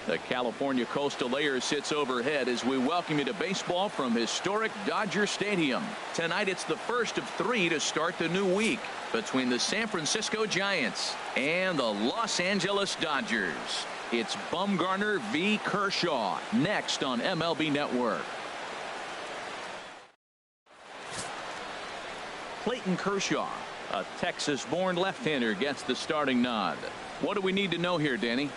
The California Coastal Layer sits overhead as we welcome you to baseball from historic Dodger Stadium. Tonight it's the first of 3 to start the new week between the San Francisco Giants and the Los Angeles Dodgers. It's Bumgarner v. Kershaw next on MLB Network. Clayton Kershaw, a Texas-born left-hander, gets the starting nod. What do we need to know here, Danny?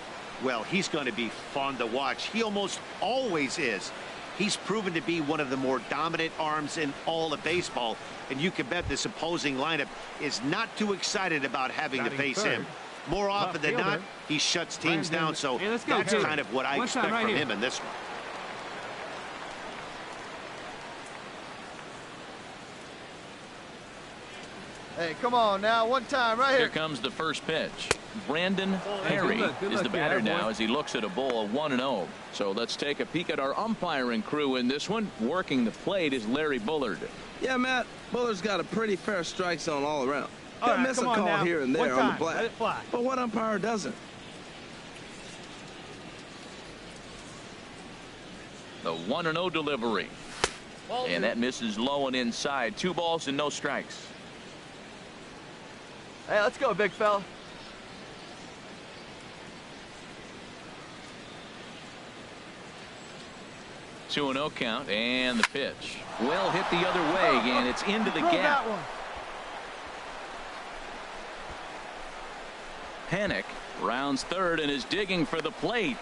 Well, he's going to be fun to watch. He almost always is. He's proven to be one of the more dominant arms in all of baseball, and you can bet this opposing lineup is not too excited about having to face him. More often than not, he shuts teams down, so that's kind of what I expect from him in this one. Hey, come on now, one time right here. Here comes the first pitch. Brandon Perry is the batter now as he looks at a ball of 1-0. So let's take a peek at our umpiring crew in this one. Working the plate is Larry Bullard. Yeah, Matt, Bullard's got a pretty fair strike zone all around. He'll miss a call here and there on the plate, but what umpire doesn't? The 1-0 delivery. And that misses low and inside. 2 balls and no strikes. Hey, let's go, big fella. Two 2-0 count, and the pitch. Well hit the other way, and it's into the gap. Panic rounds third and is digging for the plate.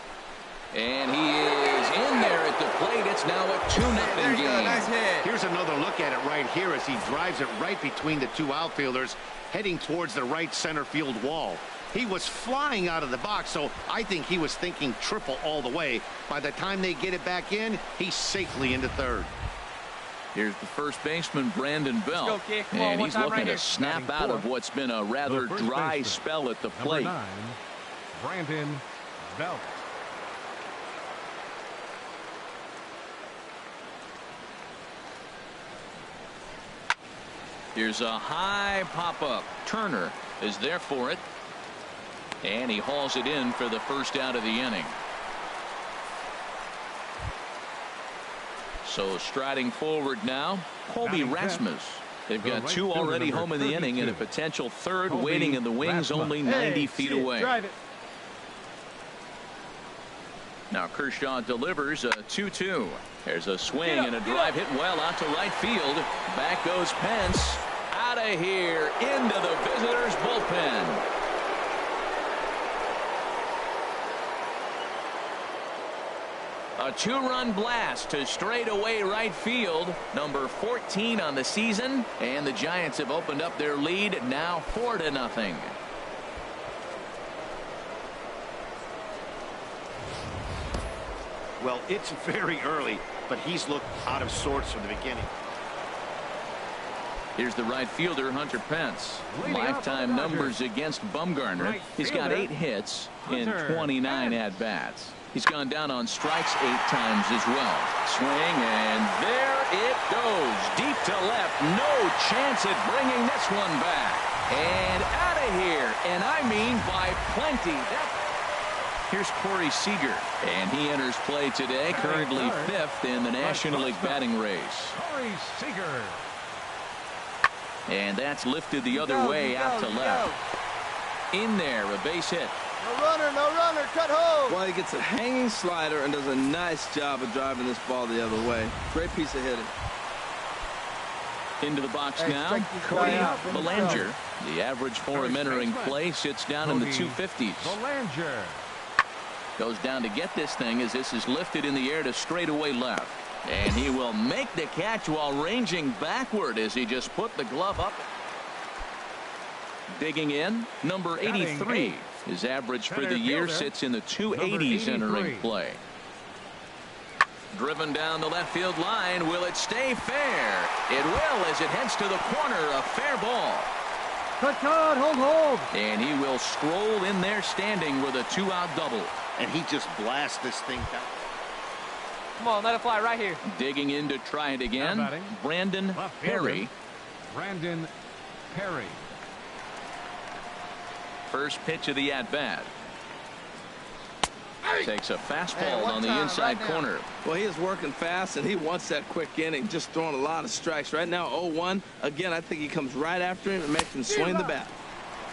And he is in there at the plate. It's now a 2-0 game. Nice hit. Here's another look at it right here as he drives it right between the 2 outfielders, heading towards the right center field wall. He was flying out of the box, so I think he was thinking triple all the way. By the time they get it back in, he's safely into third. Here's the first baseman, Brandon Belt, and he's looking to snap out of what's been a rather dry spell at the plate. Number 9, Brandon Belt. Here's a high pop-up. Turner is there for it. And he hauls it in for the first out of the inning. So striding forward now, Colby Rasmus. They've got 2 already home in the inning and a potential third waiting in the wings only 90 feet away. Now Kershaw delivers a 2-2. There's a swing and a drive hit well out to right field. Back goes Pence. Out of here into the visitors' bullpen. A 2-run blast to straightaway right field. Number 14 on the season. And the Giants have opened up their lead now 4-0. Well, it's very early, but he's looked out of sorts from the beginning. Here's the right fielder, Hunter Pence. Lifetime numbers against Bumgarner. He's got 8 hits in 29 at-bats. He's gone down on strikes 8 times as well. Swing, and there it goes. Deep to left. No chance at bringing this one back. And out of here. And I mean by plenty. Here's Corey Seager, and he enters play today, currently 5th in the National League batting race. Corey Seager. And that's lifted the other way out to left. In there, a base hit. No runner, cut home. Well, he gets a hanging slider and does a nice job of driving this ball the other way. Great piece of hitting. Into the box now, Cody Bellinger. The average for him entering play sits down in the 250s. Bellinger goes down to get this thing as this is lifted in the air to straightaway left. And he will make the catch while ranging backward as he just put the glove up. Digging in, number 83. His average for the year sits in the 280s entering play. Driven down the left field line. Will it stay fair? It will as it heads to the corner. A fair ball. Cut, hold. And he will stroll in there standing with a 2-out double. And he just blasts this thing down. Come on, let it fly right here. Digging in to try it again. Brandon Perry. Brandon Perry. First pitch of the at-bat. Takes a fastball on the inside corner. Well, he is working fast, and he wants that quick inning, just throwing a lot of strikes. Right now, 0-1. Again, I think he comes right after him and makes him swing the bat.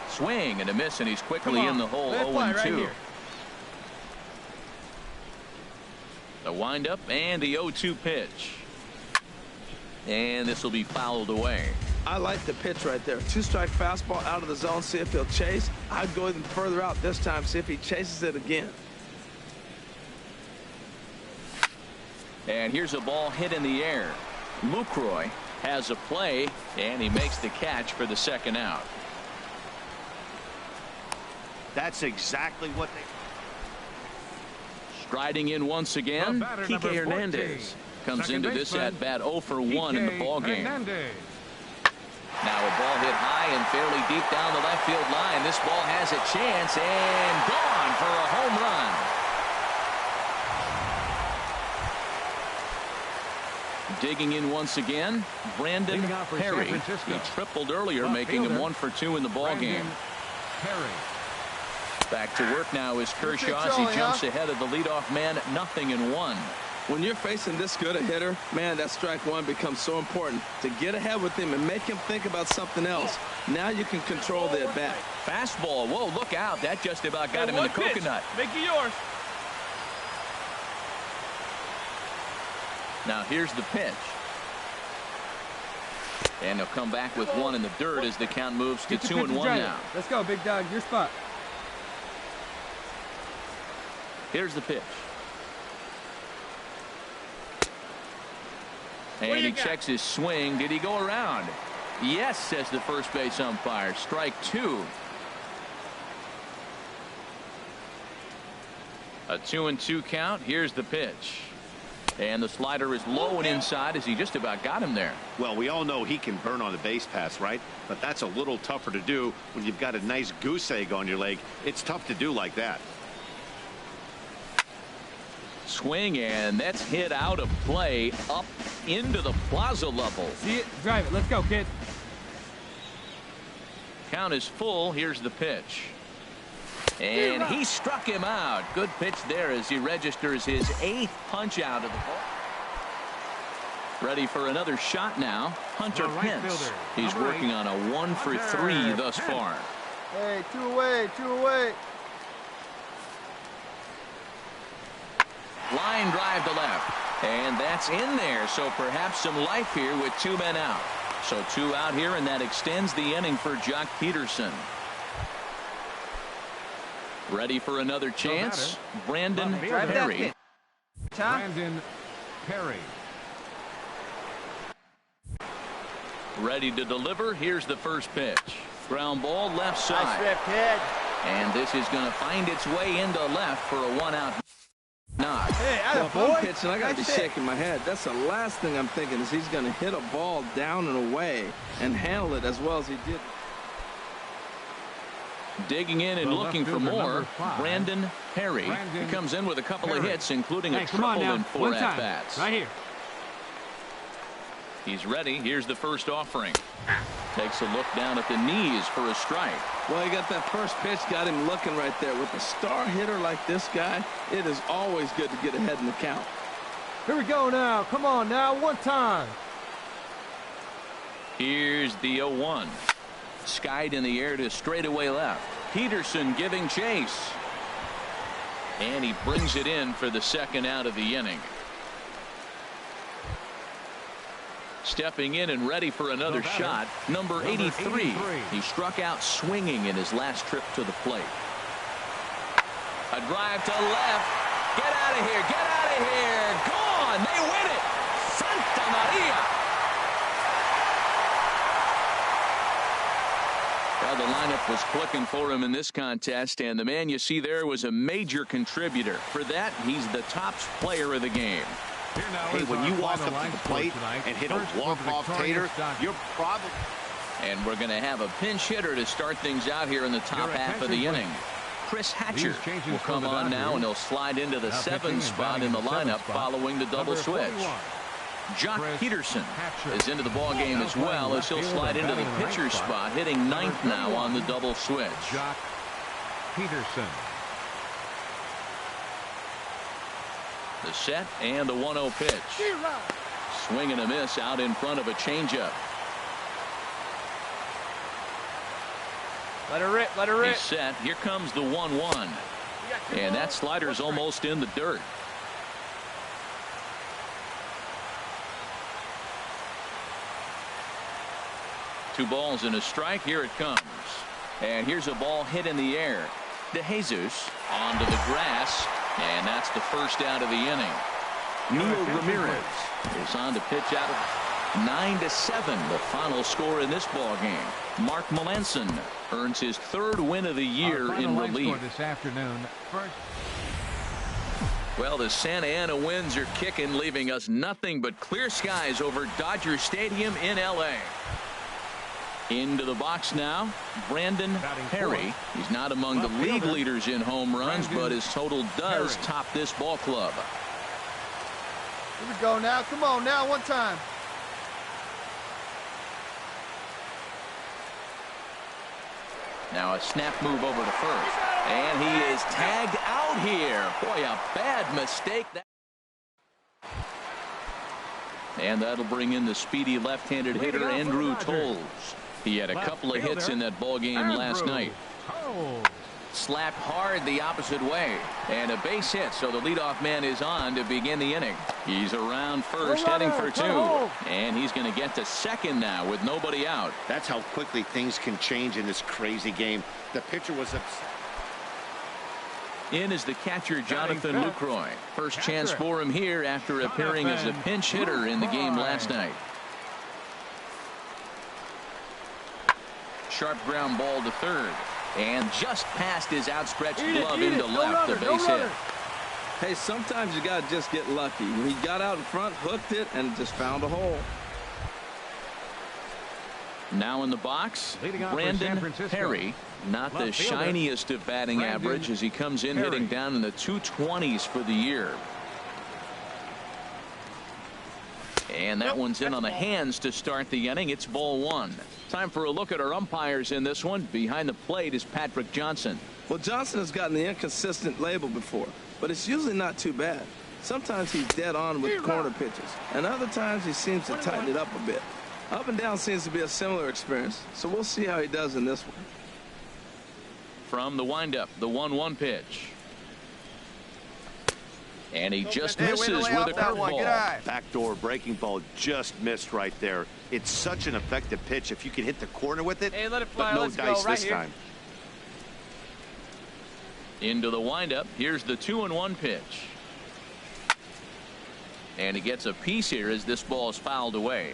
Swing and a miss, and he's quickly in the hole. 0-2. The windup and the 0-2 pitch. And this will be fouled away. I like the pitch right there. 2-strike fastball out of the zone. See if he'll chase. I'd go even further out this time. See if he chases it again. And here's a ball hit in the air. Lucroy has a play, and he makes the catch for the second out. That's exactly what they... Striding in once again, Kike Hernandez comes into this at-bat 0 for 1 in the ballgame. Now a ball hit high and fairly deep down the left field line. This ball has a chance and gone for a home run. Digging in once again, Brandon Perry. He tripled earlier, making him 1 for 2 in the ballgame. Back to work now is Kershaw as he jumps ahead of the leadoff man, 0-1. When you're facing this good a hitter, man, that strike one becomes so important. To get ahead with him and make him think about something else. Now you can control the at-bat. Fastball. Whoa, look out. That just about got him in the coconut. Make it yours. Now here's the pitch. And he'll come back with one in the dirt as the count moves to 2-1 now. Let's go, big dog. Your spot. Here's the pitch. And he checks his swing. Did he go around? Yes, says the first base umpire. Strike 2. A 2-2 count. Here's the pitch. And the slider is low and inside as he just about got him there. Well, we all know he can burn on the base pass, right? But that's a little tougher to do when you've got a nice goose egg on your leg. It's tough to do like that. Swing, and that's hit out of play up into the plaza level. See it? Drive it. Let's go, kid. Count is full. Here's the pitch. And he struck him out. Good pitch there as he registers his 8th punch out of the ball. Ready for another shot now. Hunter Pence. He's working on a 1 for 3 thus far. Hey, 2 away, 2 away. Line drive to left. And that's in there. So perhaps some life here with 2 men out. So 2 out here, and that extends the inning for Jock Peterson. Ready for another chance. Brandon Perry. Brandon Perry. Ready to deliver. Here's the first pitch. Ground ball left side. Nice rip, kid. And this is going to find its way into left for a 1-out knock. Hey, well, if I'm pitching, I got to be shaking my head. That's the last thing I'm thinking is he's going to hit a ball down and away and handle it as well as he did. Digging in and looking for more, Brandon Perry. He comes in with a couple of hits, including a triple in 4 at-bats. Right here. He's ready. Here's the first offering. Takes a look down at the knees for a strike. Well, he got that first pitch, got him looking right there. With a star hitter like this guy, it is always good to get ahead in the count. Here we go now. Come on now, one time. Here's the 0-1. Skied in the air to straightaway left. Peterson giving chase. And he brings it in for the second out of the inning. Stepping in and ready for another shot, number 83. He struck out swinging in his last trip to the plate. A drive to left. Get out of here. Get out of here. Gone. They win it. Santa Maria. Well, the lineup was clicking for him in this contest, and the man you see there was a major contributor. For that, he's the top player of the game. Hey, when you walk up to the plate and hit a walk-off tater, you're probably... And we're going to have a pinch hitter to start things out here in the top half of the inning. Chris Hatcher will come on now, and he'll slide into the 7th spot in the lineup following the double switch. Jock Peterson is into the ball game as well, as he'll slide into the pitcher's spot, hitting 9th now on the double switch. Jock Peterson. The set and the 1-0 pitch. Swing and a miss out in front of a changeup. Let her rip, let her rip. He's set. Here comes the 1-1. And that slider's almost in the dirt. Two balls and a strike. Here it comes. And here's a ball hit in the air. De Jesus onto the grass. And that's the first out of the inning. Neil Ramirez is on to pitch out of 9-7, the final score in this ball game. Mark Melanson earns his third win of the year in relief. This afternoon. First. Well, the Santa Ana winds are kicking, leaving us nothing but clear skies over Dodger Stadium in L.A. Into the box now, Brandon Perry. He's not among the league leaders in home runs, but his total does top this ball club. Here we go now. Come on now, one time. Now a snap move over to first. And he is tagged out here. Boy, a bad mistake. And that'll bring in the speedy left-handed hitter Andrew Tolles. He had a couple of hits in that ball game last night. Slapped hard the opposite way. And a base hit, so the leadoff man is on to begin the inning. He's around first, heading for two. And he's going to get to second now with nobody out. That's how quickly things can change in this crazy game. The pitcher was upset. In is the catcher, Jonathan Lucroy. First chance for him here after appearing as a pinch hitter in the game last night. Sharp ground ball to third. And just past his outstretched glove into left, the base hit. Hey, sometimes you got to just get lucky. He got out in front, hooked it, and just found a hole. Now in the box, Brandon Perry. Not the shiniest of batting average as he comes in hitting down in the 220s for the year. And that one's in on the hands to start the inning. It's ball one. Time for a look at our umpires in this one. Behind the plate is Patrick Johnson. Well, Johnson has gotten the inconsistent label before, but it's usually not too bad. Sometimes he's dead on with corner pitches, and other times he seems to tighten it up a bit. Up and down seems to be a similar experience, so we'll see how he does in this one. From the windup, the 1-1 pitch. And he just misses with a curveball. Backdoor breaking ball just missed right there. It's such an effective pitch if you can hit the corner with it, let it fly. but no Let's dice go. this time. Into the windup. Here's the 2-1 pitch. And he gets a piece here as this ball is fouled away.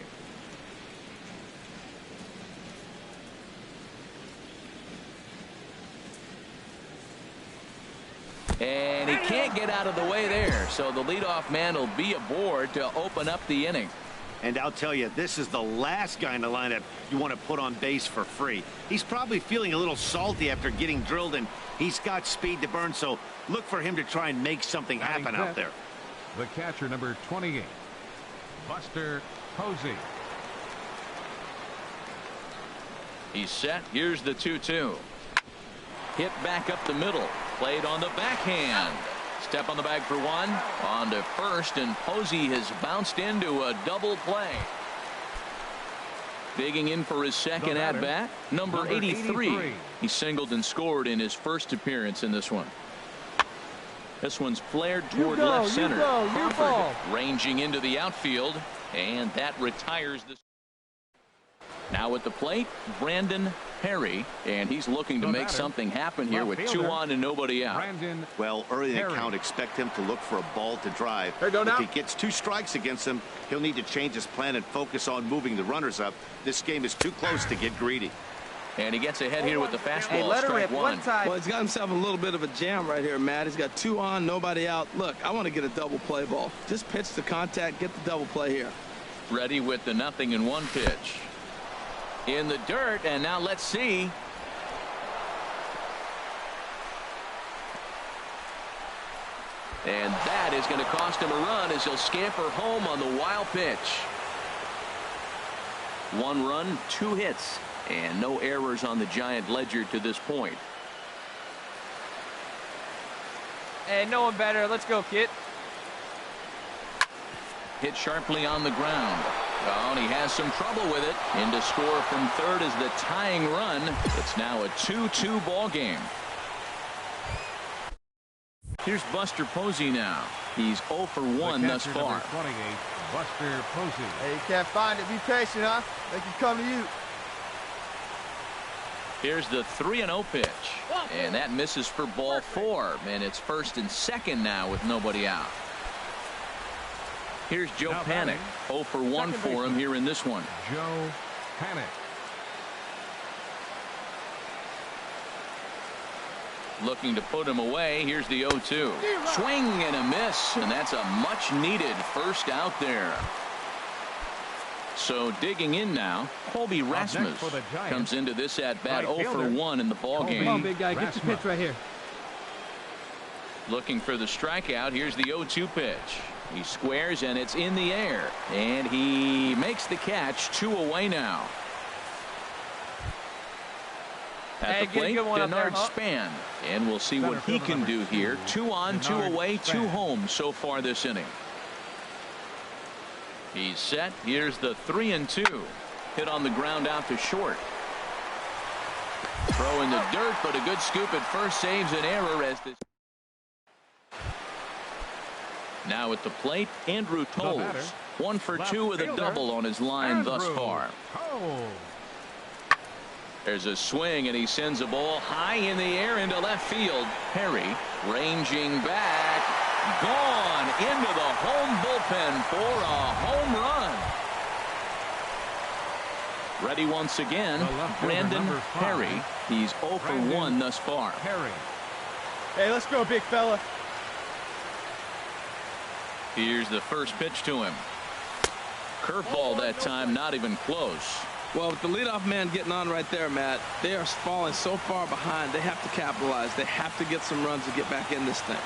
And he can't get out of the way there, so the leadoff man will be aboard to open up the inning. And I'll tell you, this is the last guy in the lineup you want to put on base for free. He's probably feeling a little salty after getting drilled, and he's got speed to burn, so look for him to try and make something happen out there. The catcher, number 28, Buster Posey. He's set. Here's the 2-2. Hit back up the middle. Played on the backhand. Step on the bag for one. On to first, and Posey has bounced into a double play. Digging in for his second at-bat, number 83. He singled and scored in his first appearance in this one. This one's flared toward left center. Crawford ranging into the outfield, and that retires the. Now at the plate, Brandon Perry, and he's looking to make something happen here with 2 on and nobody out. Well, early in the count, expect him to look for a ball to drive. If he gets 2 strikes against him, he'll need to change his plan and focus on moving the runners up. This game is too close to get greedy. And he gets ahead here with the fastball. Hey, let her strike rip one. time. Well, he's got himself a little bit of a jam right here, Matt. He's got 2 on, nobody out. Look, I want to get a double play ball. Just pitch the contact, get the double play here. Ready with the 0-1 pitch. In the dirt, and now let's see. And that is going to cost him a run as he'll scamper home on the wild pitch. 1 run, 2 hits, and no errors on the Giant ledger to this point. Hey, no one better. Let's go, kid. hit sharply on the ground. Oh, and he has some trouble with it. In to score from third is the tying run. It's now a 2-2 ball game. Here's Buster Posey now. He's 0 for 1 thus far. 28, Buster Posey. Hey, you can't find it. Be patient, huh? They can come to you. Here's the 3-0 pitch. And that misses for ball 4. And it's first and second now with nobody out. Here's Joe Panik. 0 for 1 for him here in this one. Joe Panik. Looking to put him away. Here's the 0-2. Swing and a miss. And that's a much needed first out there. So digging in now, Colby Rasmus comes into this at bat 0 for 1 in the ball game. Come on, big guy. Get your pitch right here. Looking for the strikeout. Here's the 0-2 pitch. He squares and it's in the air. And he makes the catch. 2 away now. At the plate, Denard Span. And we'll see what he can do here. 2 on, 2 away, 2 home so far this inning. He's set. Here's the 3-2. Hit on the ground out to short. Throw in the dirt, but a good scoop at first saves an error as this. Now at the plate, Andrew Toles. 1 for 2 with a double on his line thus far. There's a swing, and he sends a ball high in the air into left field. Perry ranging back. Gone into the home bullpen for a home run. Ready once again, Brandon Perry. He's 0 for 1 thus far. Perry. Hey, let's go, big fella. Here's the first pitch to him. Curveball that time, not even close. Well, with the leadoff man getting on right there, Matt, they are falling so far behind. They have to capitalize. They have to get some runs to get back in this thing.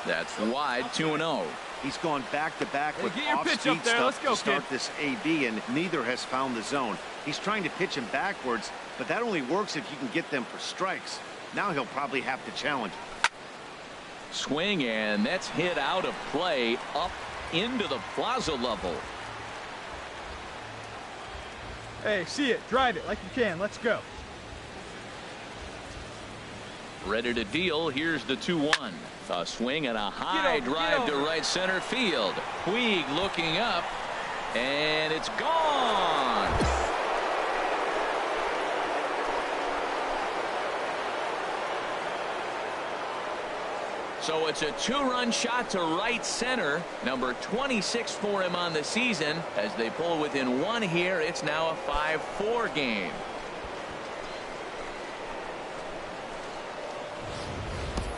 That's wide, 2-0. He's gone back-to-back with off-speed stuff to start this AB, and neither has found the zone. He's trying to pitch him backwards, but that only works if you can get them for strikes. Now he'll probably have to challenge. Swing, and that's hit out of play up into the plaza level. Hey, see it. Drive it like you can. Let's go. Ready to deal. Here's the 2-1. A swing and a high drive to right center field. Puig looking up, and it's gone. So it's a 2-run shot to right center. Number 26 for him on the season. As they pull within 1 here, it's now a 5-4 game.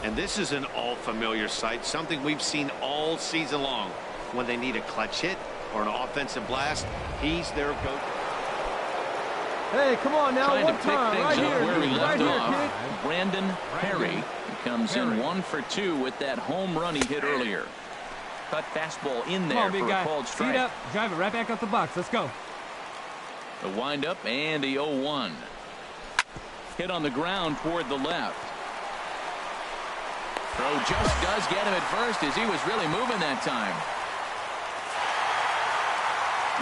And this is an all-familiar sight, something we've seen all season long. When they need a clutch hit or an offensive blast, he's their go-to. Hey, come on now, Trying one to pick time, things right up here, where he left right off. here, Brandon Perry comes in 1 for 2 with that home run he hit earlier. Cut fastball in there for a called strike. Speed up, drive it right back up the box. Let's go. The windup and the 0-1. Hit on the ground toward the left. Throw just does get him at first as he was really moving that time.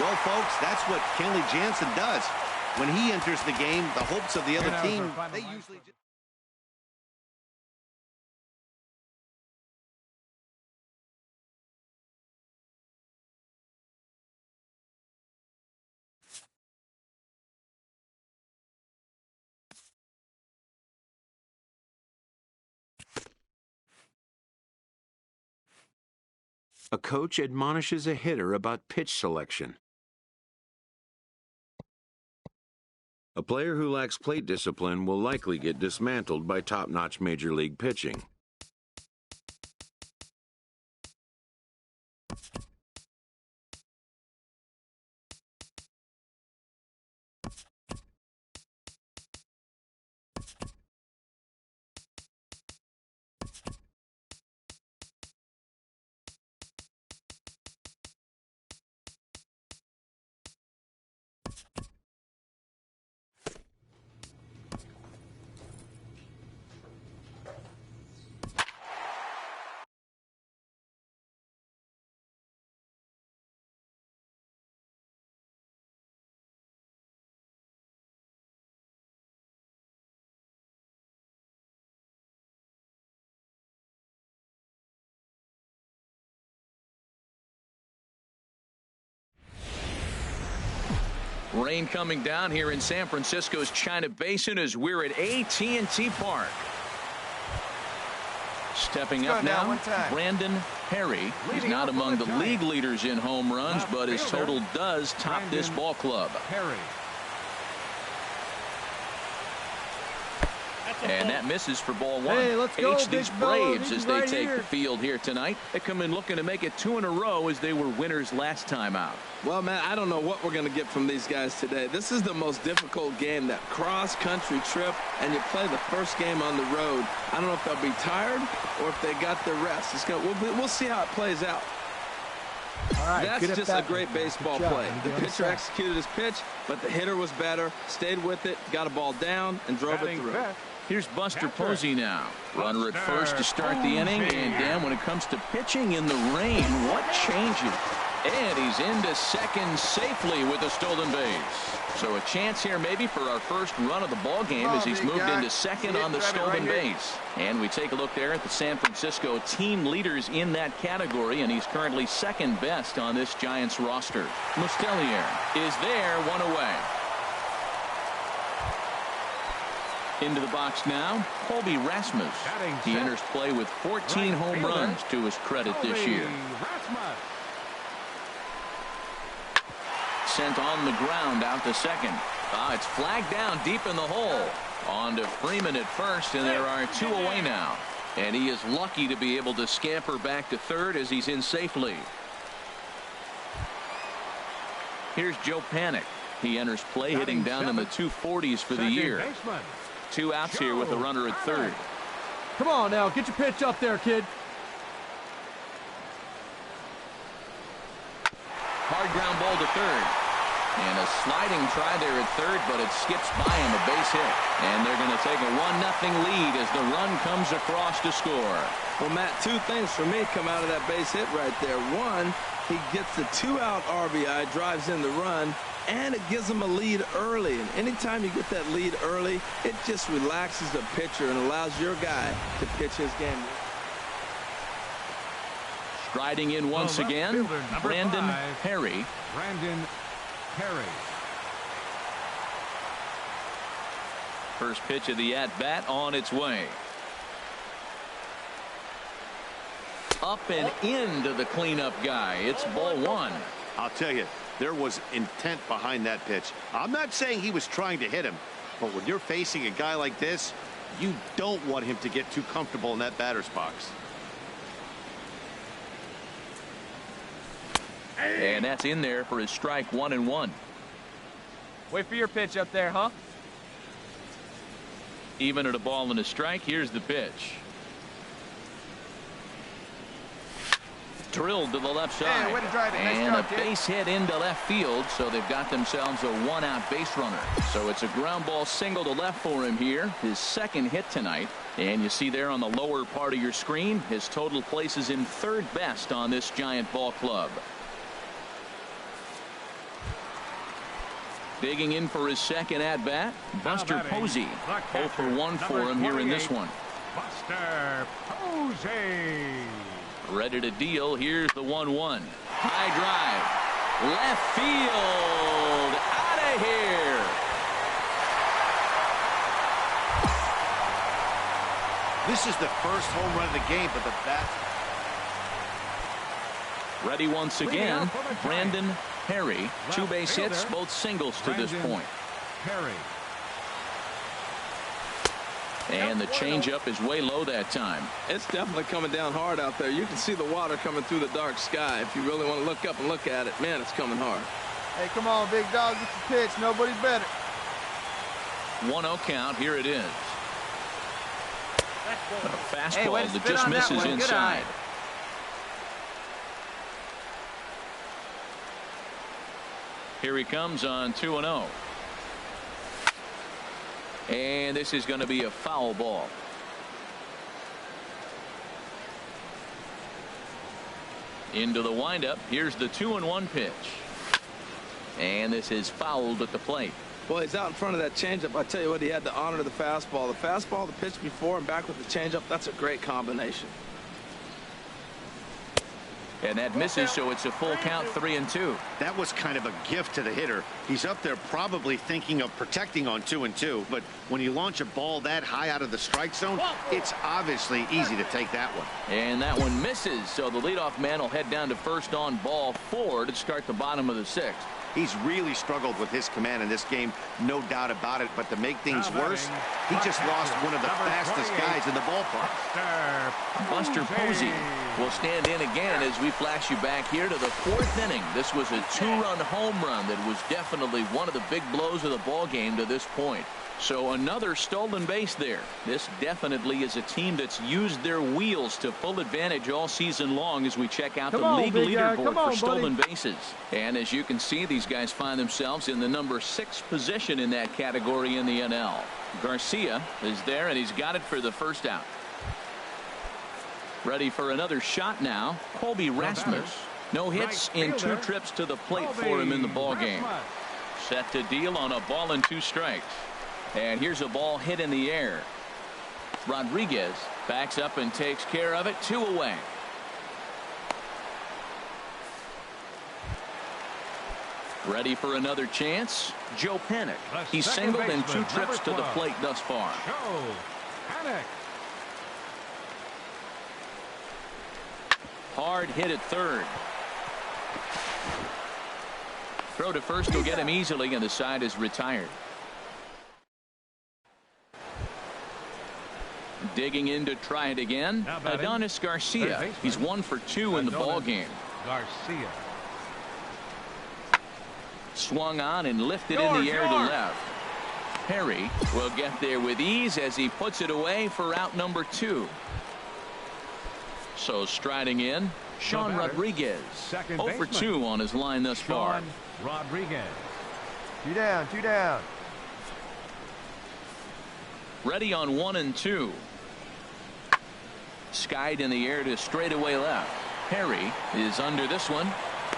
Well, folks, that's what Kenley Jansen does. When he enters the game, the hopes of the other team, they usually just... A coach admonishes a hitter about pitch selection. A player who lacks plate discipline will likely get dismantled by top-notch major league pitching. Rain coming down here in San Francisco's China Basin as we're at AT&T Park. Stepping up now, Brandon Perry. He's not among the league leaders in home runs, but his total does top this ball club. And that misses for ball one. Hey, let's go, these Braves as they take the field here tonight. They come in looking to make it 2 in a row as they were winners last time out. Well, man, I don't know what we're going to get from these guys today. This is the most difficult game, that cross-country trip, and you play the first game on the road. I don't know if they'll be tired or if they got their rest. We'll see how it plays out. All right, that's just a great baseball play. The pitcher executed his pitch, but the hitter was better, stayed with it, got a ball down, and drove it through. Here's Buster Posey now. Runner at first to start the inning. And Dan, when it comes to pitching in the rain, what changes? And he's into second safely with a stolen base. So a chance here maybe for our first run of the ball game as he's moved into second on the stolen base. And we take a look there at the San Francisco team leaders in that category, and he's currently second best on this Giants roster. Mustelier is there, one away. Into the box now, Colby Rasmus. He enters play with 14 home runs to his credit this year. Sent on the ground out to second. It's flagged down deep in the hole. On to Freeman at first, and there are 2 away now. And he is lucky to be able to scamper back to third as he's in safely. Here's Joe Panik. He enters play hitting down in the 240s for the year. 2 outs here with the runner at third. Come on now, get your pitch up there, kid. Hard ground ball to third. And a sliding try there at third, but it skips by him, a base hit. And they're going to take a 1-0 lead as the run comes across to score. Well, Matt, 2 things for me come out of that base hit right there. One, he gets the 2-out RBI, drives in the run, and it gives them a lead early. And anytime you get that lead early, it just relaxes the pitcher and allows your guy to pitch his game. Striding in once again, Brandon Perry. First pitch of the at-bat on its way. Up and into the cleanup guy. It's ball one. I'll tell you, there was intent behind that pitch. I'm not saying he was trying to hit him, but when you're facing a guy like this, you don't want him to get too comfortable in that batter's box. And that's in there for his strike 1-1. Wait for your pitch up there, huh? Even at a ball and a strike, here's the pitch. Drilled to the left side. Way to drive it. Nice and job, a base hit into left field, so they've got themselves a 1-out base runner. So it's a ground ball single to left for him here, his second hit tonight. And you see there on the lower part of your screen, his total places him third best on this Giant ball club. Digging in for his second at-bat, Buster Posey. 0 for 1 for him here in this one. Buster Posey. Ready to deal. Here's the 1-1. High drive. Left field. Out of here. This is the first home run of the game, but the bat. Ready once again, Brandon Perry. 2 base hits, both singles to this point. And the changeup is way low that time. It's definitely coming down hard out there. You can see the water coming through the dark sky. If you really want to look up and look at it, man, it's coming hard. Hey, come on, big dog, get your pitch. Nobody better. 1-0 count. Here it is. A fastball that just misses inside. Here he comes on 2-0. And this is going to be a foul ball. Into the windup. Here's the 2-1 pitch. And this is fouled at the plate. Well, he's out in front of that changeup. I tell you what, he had to honor the fastball. The fastball, the pitch before, and back with the changeup. That's a great combination. And that misses, so it's a full count, 3-2. That was kind of a gift to the hitter. He's up there probably thinking of protecting on 2-2, but when you launch a ball that high out of the strike zone, it's obviously easy to take that one. And that one misses, so the leadoff man will head down to first on ball 4 to start the bottom of the 6th. He's really struggled with his command in this game, no doubt about it. But to make things worse, he just lost one of the fastest guys in the ballpark. Buster Posey will stand in again as we flash you back here to the 4th inning. This was a 2-run home run that was definitely one of the big blows of the ball game to this point. So another stolen base there. This definitely is a team that's used their wheels to full advantage all season long as we check out the league leaderboard for stolen bases. And as you can see, these guys find themselves in the number 6 position in that category in the NL. Garcia is there, and he's got it for the first out. Ready for another shot now, Colby Rasmus. No hits in 2 trips to the plate for him in the ball game. Set to deal on a ball and 2 strikes. And here's a ball hit in the air. Rodriguez backs up and takes care of it. 2 away. Ready for another chance. Joe Panik. He's singled in 2 trips to the plate thus far. Hard hit at 3rd. Throw to first will get him easily, and the side is retired. Digging in to try it again. Adonis Garcia. He's 1 for 2 in the ball game. Garcia. Swung on and lifted in the air to left. Perry will get there with ease as he puts it away for out number 2. So striding in, Sean Rodriguez. 0 for 2 on his line thus far. Rodriguez. 2 down, 2 down. Ready on 1 and 2. Skied in the air to straightaway left. Perry is under this one.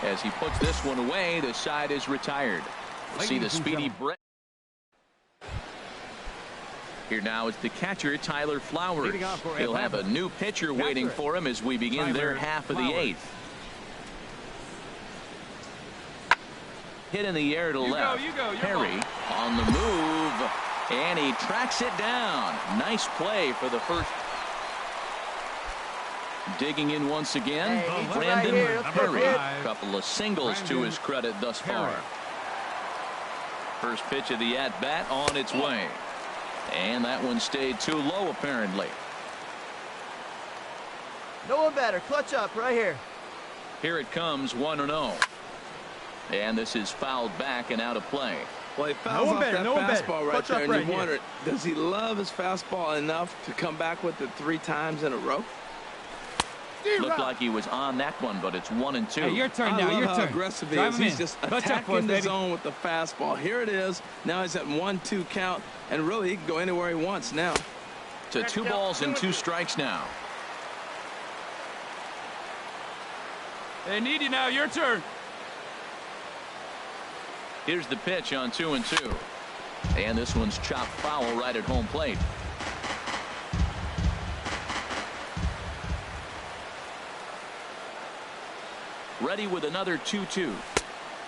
As he puts this one away, the side is retired. We'll see the speedy break. Here now is the catcher, Tyler Flowers. He'll have a new pitcher waiting for him as we begin their half of the 8th. Hit in the air to left. Perry on the move. And he tracks it down. Nice play for the first. Digging in once again, Brandon Perry. A couple of singles to his credit thus far. First pitch of the at-bat on its way. And that one stayed too low, apparently. No one better. Clutch up right here. Here it comes, 1-0. And this is fouled back and out of play. Well, he fouls off that fastball right there, and you wonder, does he love his fastball enough to come back with it 3 times in a row? Looked like he was on that one, but it's 1-2. Hey, your turn now. Your turn. How aggressive he is. He's just attacking the zone with the fastball. Here it is. Now he's at 1-2 count, and really he can go anywhere he wants now. To 2 balls and 2 strikes now. They need you now. Your turn. Here's the pitch on 2-2. And this one's chopped foul right at home plate. Ready with another 2-2.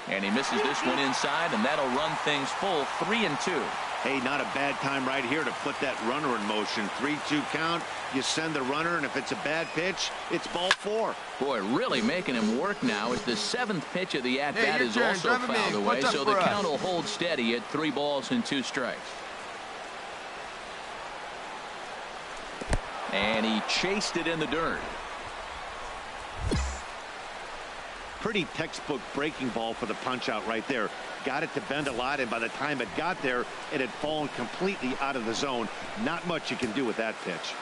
And he misses this one inside, and that'll run things full 3-2. Hey, not a bad time right here to put that runner in motion. 3-2 count. You send the runner, and if it's a bad pitch, it's ball 4. Boy, really making him work now as the 7th pitch of the at-bat is also fouled away, so the count will hold steady at 3 balls and 2 strikes. And he chased it in the dirt. Pretty textbook breaking ball for the punch out right there. Got it to bend a lot, and by the time it got there, it had fallen completely out of the zone. Not much you can do with that pitch.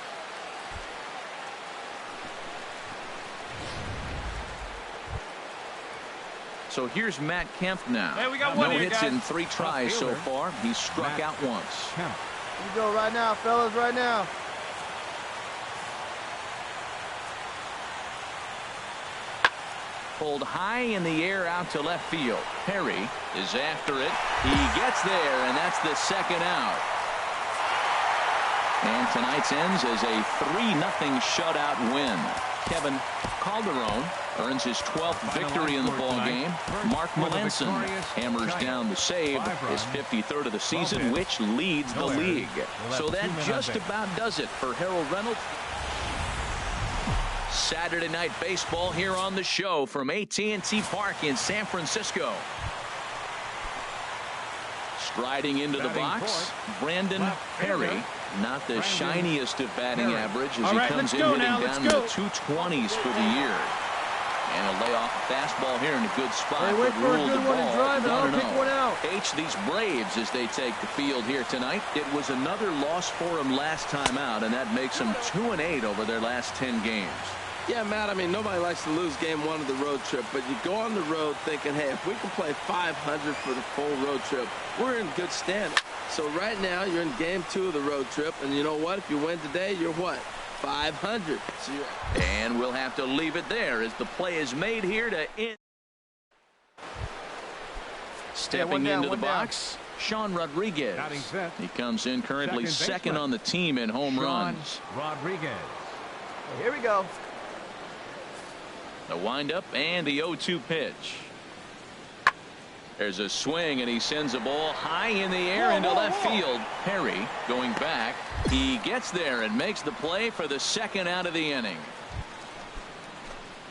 So here's Matt Kemp now. Hey, we got one no here, hits guys. in 3 tries so far. He's struck out once. You go right now, fellas, right now. Pulled high in the air out to left field. Perry is after it. He gets there, and that's the 2nd out. And tonight's ends as a 3-0 shutout win. Kevin Calderon earns his 12th victory in the ball game. Mark Melanson hammers down the save, his 53rd of the season, which leads the league. So that just about does it for Harold Reynolds. Saturday night baseball here on the show from AT&T Park in San Francisco. Striding into the box, Brandon Perry. Not the shiniest of batting average as he comes in hitting down in the 220s for the year. And a layoff fastball here in a good spot. Hey, wait for a good one and drive and I'll pick one out. H, these Braves as they take the field here tonight. It was another loss for them last time out, and that makes them 2-8 over their last 10 games. Yeah, Matt, I mean, nobody likes to lose game one of the road trip, but you go on the road thinking, hey, if we can play 500 for the full road trip, we're in good standing. So right now, you're in game 2 of the road trip, and you know what? If you win today, you're what? 500. So and we'll have to leave it there as the play is made here to end. Stepping into the box, Sean Rodriguez. He comes in currently second on the team in home runs. Rodriguez. Here we go. The windup and the 0-2 pitch. There's a swing, and he sends a ball high in the air into left field. Perry going back. He gets there and makes the play for the second out of the inning.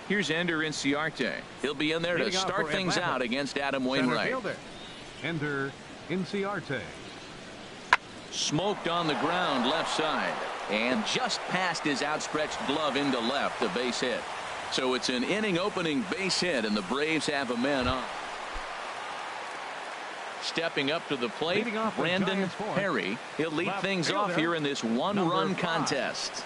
Here's Ender Inciarte. He'll be in there to start things out against Adam Wainwright. Ender Inciarte. Smoked on the ground left side, and just past his outstretched glove into left, a base hit. So it's an inning opening base hit, and the Braves have a man on. Stepping up to the plate, Brandon Perry. He'll lead things off here in this one-run contest.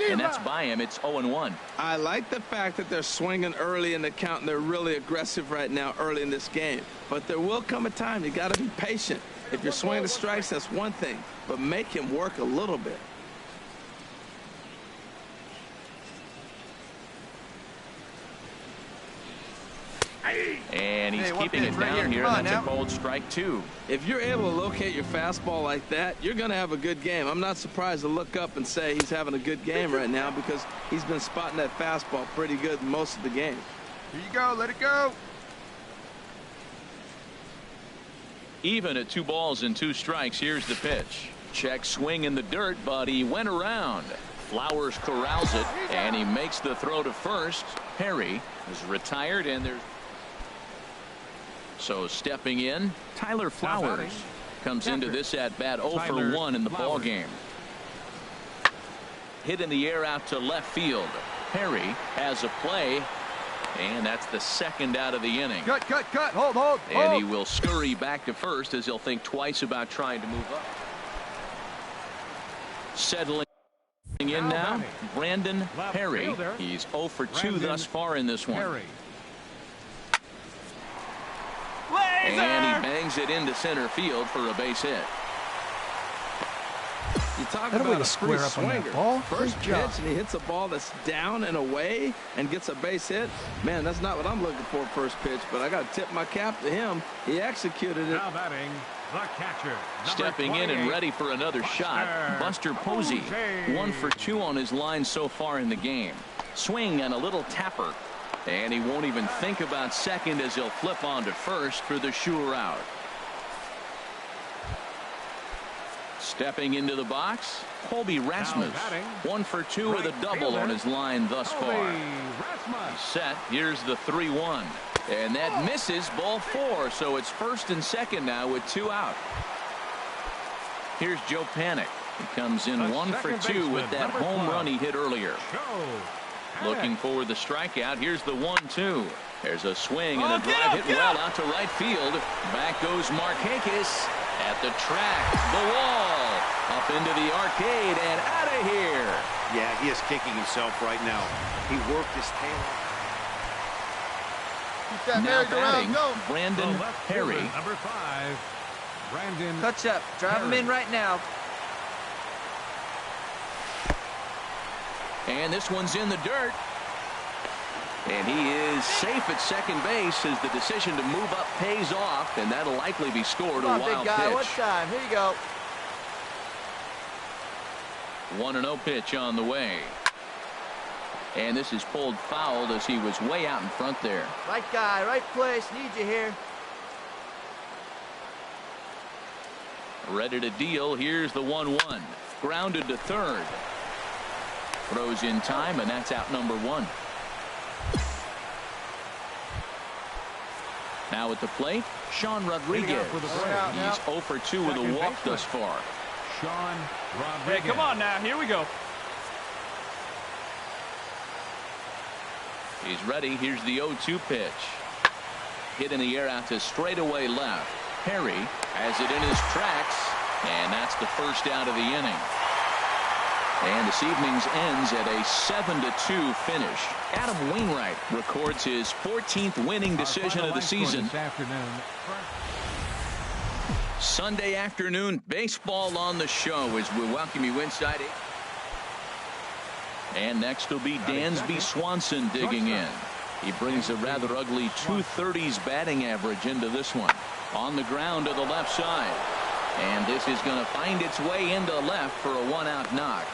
And that's by him. It's 0-1. I like the fact that they're swinging early in the count, and they're really aggressive right now early in this game. But there will come a time you got to be patient. If you're swinging the strikes, that's one thing, but make him work a little bit. And he's keeping it down here, and that's a cold strike, too. If you're able to locate your fastball like that, you're going to have a good game. I'm not surprised to look up and say he's having a good game right now because he's been spotting that fastball pretty good most of the game. Here you go. Let it go. Even at 2 balls and 2 strikes, here's the pitch. Check swing in the dirt, but he went around. Flowers corrals it, and he makes the throw to first. Perry is retired, and there's... So stepping in, Tyler Flowers comes into this at-bat 0 for 1 in the ball game. Hit in the air out to left field. Perry has a play, and that's the second out of the inning. Cut. Hold. And he will scurry back to first as he'll think twice about trying to move up. Settling in now, Brandon Perry. He's 0 for 2 thus far in this one. And he bangs it into center field for a base hit. You talk about a free swinger. First pitch, and he hits a ball that's down and away and gets a base hit. Man, that's not what I'm looking for first pitch, but I got to tip my cap to him. He executed it. Now batting, the catcher. Stepping in and ready for another shot, Buster Posey. 1 for 2 on his line so far in the game. Swing and a little tapper. And he won't even think about second as he'll flip on to first for the sure out. Stepping into the box, Colby Rasmus. 1 for 2 with a double on his line thus far. He's set. Here's the 3-1. And that misses, ball 4. So it's first and second now with 2 out. Here's Joe Panik. He comes in 1 for 2 with that home run he hit earlier. Looking for the strikeout. Here's the 1-2. There's a swing and a drive hit well out to right field. Back goes Markakis at the track. The wall. Up into the arcade and out of here. Yeah, he is kicking himself right now. He worked his tail off. Now batting, Brandon Perry. Number 5, Brandon. Touch up. Drive him in right now. And this one's in the dirt. And he is safe at second base as the decision to move up pays off, and that'll likely be scored. A wild pitch. One time. Here you go. 1-0 pitch on the way. And this is pulled foul as he was way out in front there. Right guy, right place. Need you here. Ready to deal. Here's the 1-1. Grounded to third. Throws in time, and that's out number 1. Now at the plate, Sean Rodriguez. He's 0 for 2 with a walk thus far. Sean Rodriguez. Hey, come on now. Here we go. He's ready. Here's the 0-2 pitch. Hit in the air out to straightaway left. Perry has it in his tracks, and that's the first out of the inning. And this evening's ends at a 7-2 finish. Adam Wainwright records his 14th winning decision of the season. Sunday afternoon baseball on the show as we welcome you inside. And next will be Dansby Swanson digging in. He brings a rather ugly 230s batting average into this one. On the ground to the left side. And this is going to find its way into left for a 1-out knock.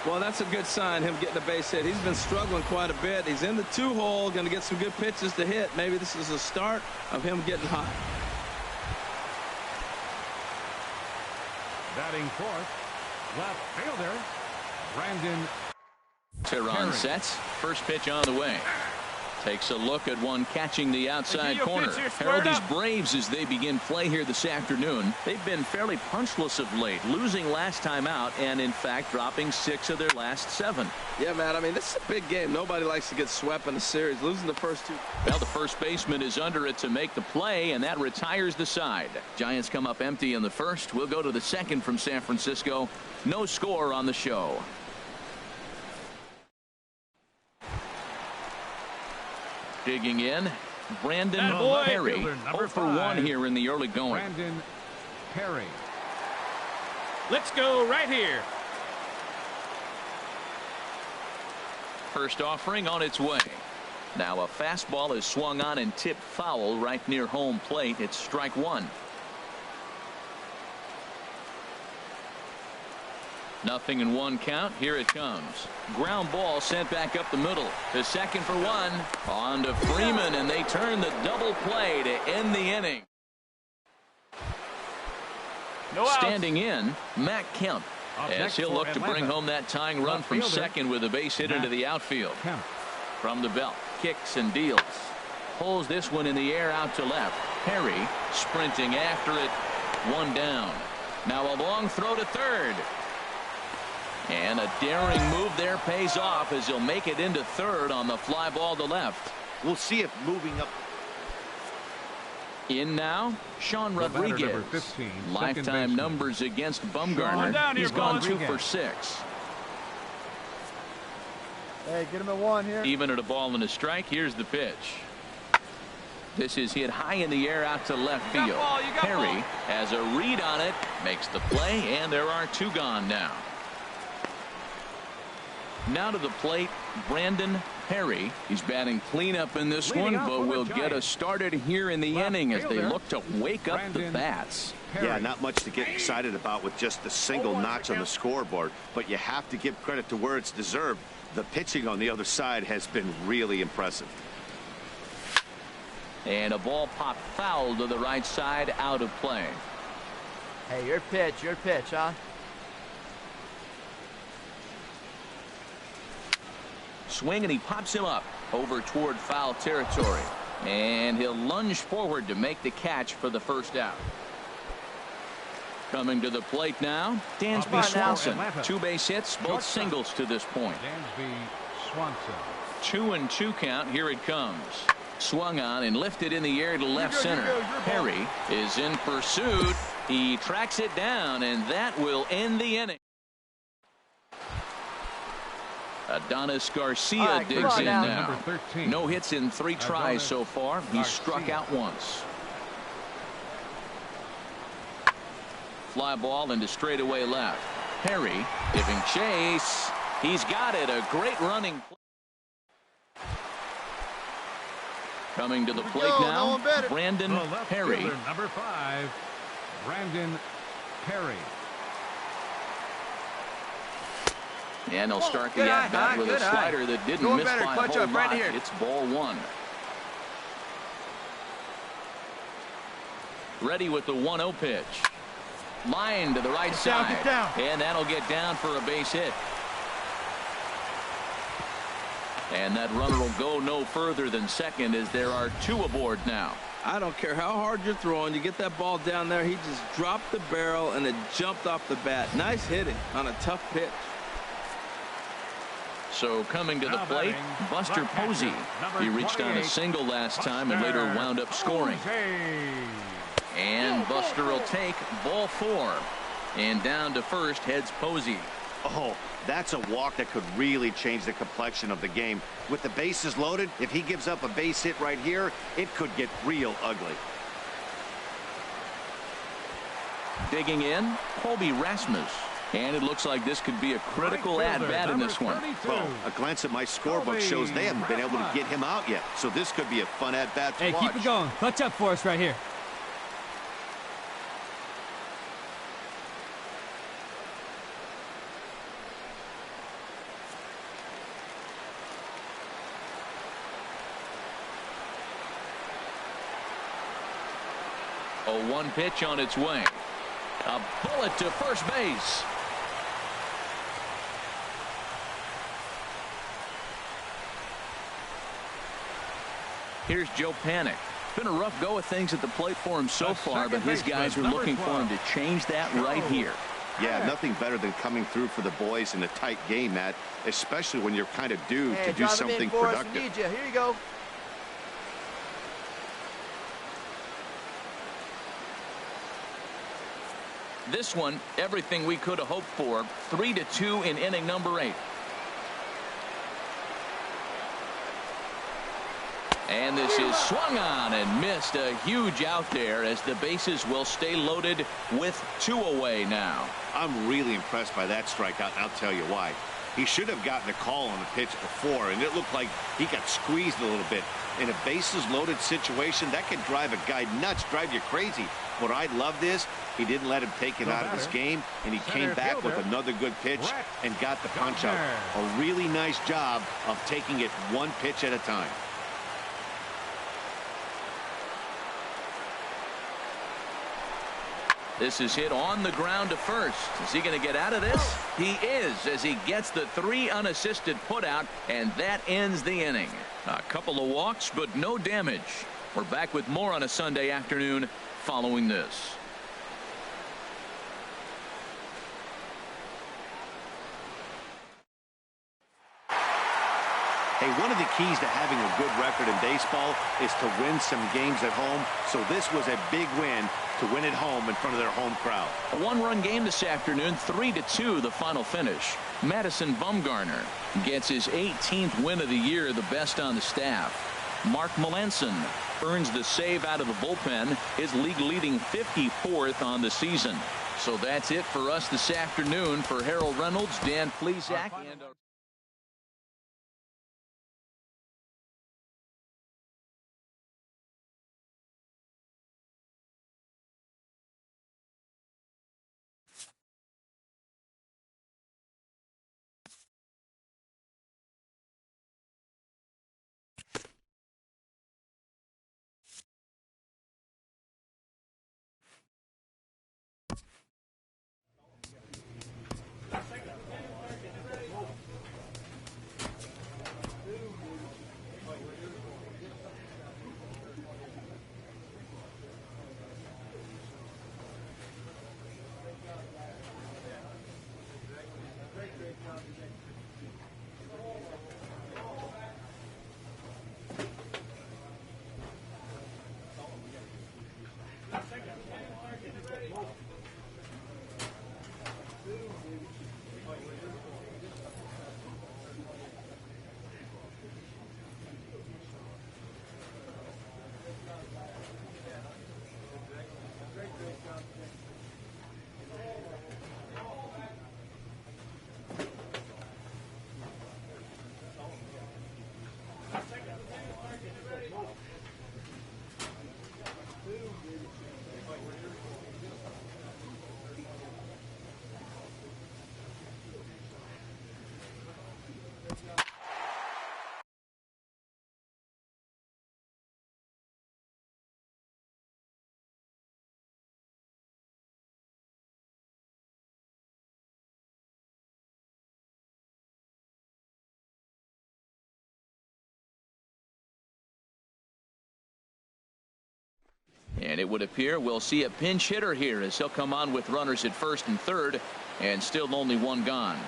Well, that's a good sign, him getting a base hit. He's been struggling quite a bit. He's in the 2-hole, going to get some good pitches to hit. Maybe this is the start of him getting hot. Batting fourth, left fielder, Brandon. Tehran sets. First pitch on the way. Takes a look at one catching the outside corner. Herald these Braves as they begin play here this afternoon. They've been fairly punchless of late, losing last time out and in fact dropping 6 of their last 7. Yeah, man, I mean, this is a big game. Nobody likes to get swept in the series. Losing the first 2. Well, the first baseman is under it to make the play, and that retires the side. Giants come up empty in the first. We'll go to the second from San Francisco. No score on the show. Digging in, Brandon Perry. 0 for 1 here in the early going. Brandon Perry. Let's go right here. First offering on its way. Now a fastball is swung on and tipped foul right near home plate. It's strike 1. Nothing in 1 count. Here it comes. Ground ball sent back up the middle. To second for 1. On to Freeman, and they turn the double play to end the inning. No outs. Standing in, Matt Kemp, as he'll look to bring home that tying run from second with a base hit into the outfield. From the belt, kicks and deals. Pulls this one in the air out to left. Perry sprinting after it. 1 down. Now a long throw to third. And a daring move there pays off as he'll make it into third on the fly ball to left. We'll see if moving up. In now, Sean Rodriguez. 15, lifetime numbers against Bumgarner. He's gone 2 for 6. Hey, get him at 1 here. Even at a ball and a strike. Here's the pitch. This is hit high in the air out to left field. Perry has a read on it, makes the play, and there are 2 gone now. Now to the plate, Brandon Perry. He's batting cleanup in this one, but will get us started here in the inning as they look to wake up the bats. Yeah, not much to get excited about with just a single notch on the scoreboard, but you have to give credit to where it's deserved. The pitching on the other side has been really impressive. And a ball popped foul to the right side, out of play. Hey, your pitch, huh? Swing, and he pops him up over toward foul territory. And he'll lunge forward to make the catch for the first out. Coming to the plate now, Dansby Swanson. 2 base hits, both singles to this point. Dansby Swanson. 2-2 count. Here it comes. Swung on and lifted in the air to left center. Perry is in pursuit. He tracks it down, and that will end the inning. Adonis Garcia digs in now. No hits in 3 tries so far. He's struck out once. Fly ball into straightaway left. Perry giving chase. He's got it. A great running play. Coming to the plate now, Brandon Perry. Number 5, Brandon Perry. And they'll start the at-bat with a slider that didn't miss by a whole lot. It's ball one. Ready with the 1-0 pitch. Line to the right side. And that'll get down for a base hit. And that runner will go no further than second as there are two aboard now. I don't care how hard you're throwing. You get that ball down there. He just dropped the barrel and it jumped off the bat. Nice hitting on a tough pitch. So coming to the plate, Buster Posey. He reached on a single last time and later wound up scoring. And Buster will take ball four. And down to first heads Posey. Oh, that's a walk that could really change the complexion of the game. With the bases loaded, if he gives up a base hit right here, it could get real ugly. Digging in, Colby Rasmus. And it looks like this could be a critical at-bat in this one. Well, a glance at my scorebook shows they haven't been able to get him out yet. So this could be a fun at-bat to watch. Hey, keep it going. Clutch up for us right here. A 1 pitch on its way. A bullet to first base. Here's Joe Panik. Been a rough go of things at the plate for him so far, but his guys are looking for him to change that right here. Yeah, nothing better than coming through for the boys in a tight game, Matt, especially when you're kind of due to do something productive. Need you. Here you go. This one, everything we could have hoped for. 3-2 in inning number 8. And this is swung on and missed. A huge out there as the bases will stay loaded with 2 away now. I'm really impressed by that strikeout, and I'll tell you why. He should have gotten a call on the pitch before, and it looked like he got squeezed a little bit. In a bases loaded situation, that can drive a guy nuts, drive you crazy. What I loved is he didn't let him take it out of his game, and he came back with another good pitch and got the punch out. A really nice job of taking it 1 pitch at a time. This is hit on the ground to first. Is he going to get out of this? He is, as he gets the 3 unassisted putout, and that ends the inning. A couple of walks, but no damage. We're back with more on a Sunday afternoon following this. Hey, one of the keys to having a good record in baseball is to win some games at home. So this was a big win to win at home in front of their home crowd. A 1-run game this afternoon, 3-2 the final finish. Madison Bumgarner gets his 18th win of the year, the best on the staff. Mark Melanson earns the save out of the bullpen, his league-leading 54th on the season. So that's it for us this afternoon. For Harold Reynolds, Dan Plesac, and And it would appear we'll see a pinch hitter here as he'll come on with runners at first and third, and still only one gone.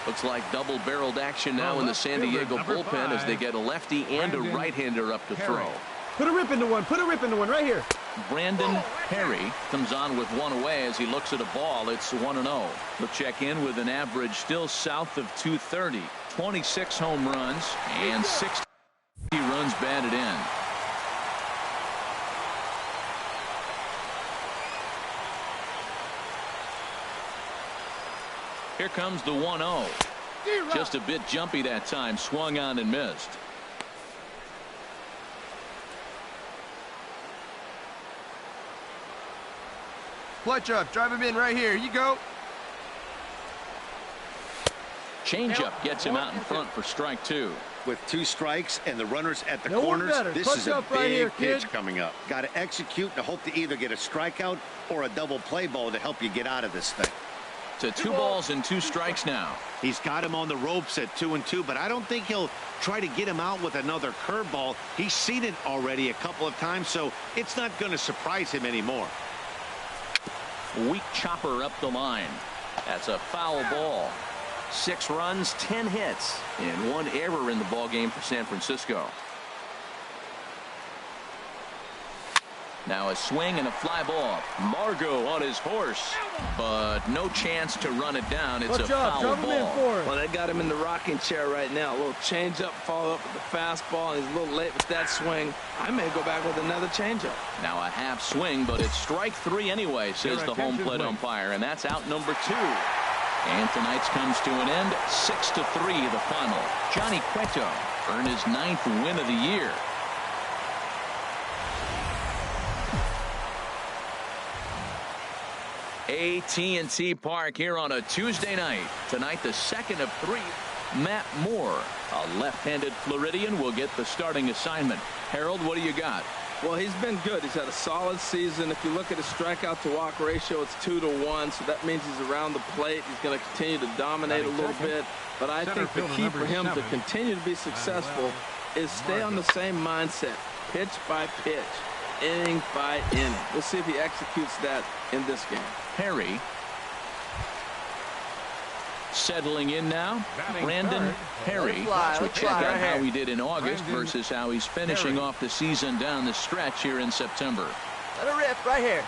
Looks like double-barreled action now in the San Diego bullpen as they get a lefty and a right-hander up to throw. Put a rip into one. Put a rip into one right here. Brandon Perry comes on with one away as he looks at a ball. It's 1-0. He'll check in with an average still south of 230. 26 home runs and 60 runs batted in. Here comes the 1-0. Just a bit jumpy that time. Swung on and missed. Clutch up. Drive him in right here. You go. Changeup gets him out in front for strike two. With 2 strikes and the runners at the No one corners, better. this Clutch is a up right big here, pitch kid. coming up. Got to execute and hope to either get a strikeout or a double play ball to help you get out of this thing. To 2 balls and 2 strikes now. He's got him on the ropes at 2-2, but I don't think he'll try to get him out with another curveball. He's seen it already a couple of times, so it's not going to surprise him anymore. Weak chopper up the line. That's a foul ball. 6 runs, 10 hits, and 1 error in the ball game for San Francisco. Now a swing and a fly ball. Margot on his horse, but no chance to run it down. It's a foul ball. Well, they got him in the rocking chair right now. A little changeup, follow up with the fastball, and he's a little late with that swing. I may go back with another changeup. Now a half swing, but it's strike 3 anyway, says the home plate umpire, and that's out number 2. And tonight's comes to an end. 6-3 the final. Johnny Cueto earned his 9th win of the year. AT&T Park here on a Tuesday night. Tonight, the second of 3. Matt Moore, a left-handed Floridian, will get the starting assignment. Harold, what do you got? Well, he's been good. He's had a solid season. If you look at his strikeout to walk ratio, it's 2-1, so that means he's around the plate. He's going to continue to dominate a little bit. But I think the key for him to continue to be successful is stay on the same mindset, pitch by pitch, inning by inning. We'll see if he executes that in this game. Perry settling in now. Brandon Perry. We'll check out how he did in August versus how he's finishing off the season down the stretch here in September. Let it rip right here.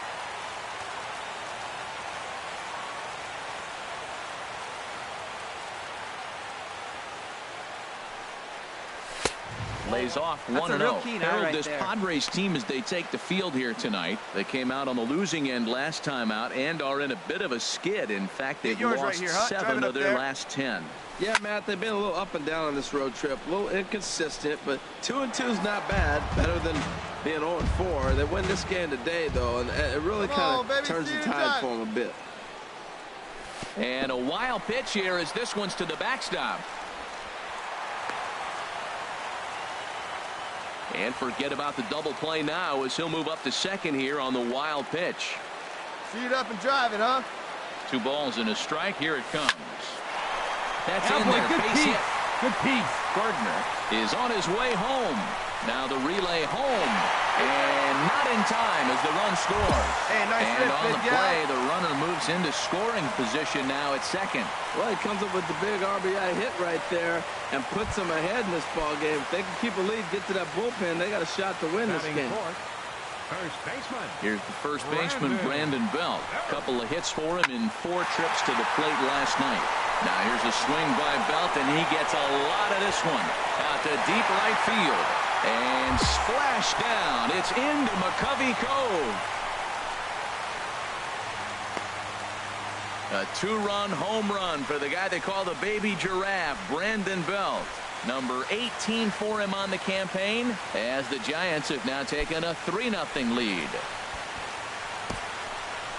Lays off 1-0. Harold, this Padres team, as they take the field here tonight, they came out on the losing end last time out and are in a bit of a skid. In fact, they've lost 7 of their last 10. Yeah, Matt, they've been a little up and down on this road trip, a little inconsistent, but 2-2 is not bad, better than being 0-4. They win this game today, though, and it really kind of turns the tide for them a bit. And a wild pitch here as this one's to the backstop. And forget about the double play now as he'll move up to second here on the wild pitch. See it up and drive it, huh? 2 balls and a strike. Here it comes. That's in boy, there. good Base piece. hit. Good piece. Gardner is on his way home. Now the relay home. And not in time as the run scores. Hey, nice and hit, on big the guy. play, the runner moves into scoring position now at second. Well, he comes up with the big RBI hit right there and puts them ahead in this ball game. If they can keep a lead, get to that bullpen, they got a shot to win this game. First baseman. Here's the first baseman, Brandon Belt. A couple of hits for him in 4 trips to the plate last night. Now here's a swing by Belt, and he gets a lot of this one out to deep right field. And splash down. It's into McCovey Cove. A 2-run home run for the guy they call the baby giraffe, Brandon Belt. Number 18 for him on the campaign, as the Giants have now taken a 3-0 lead.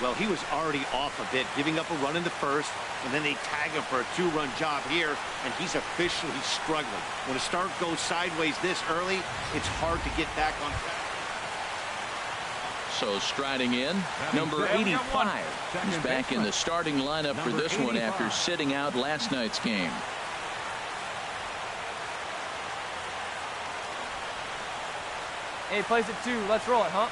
Well, he was already off a bit, giving up a run in the first, and then they tag him for a 2-run job here, and he's officially struggling. When a start goes sideways this early, it's hard to get back on track. So striding in, number 85. He's back in the starting lineup for this one after sitting out last night's game. Hey, plays it 2. Let's roll it, huh?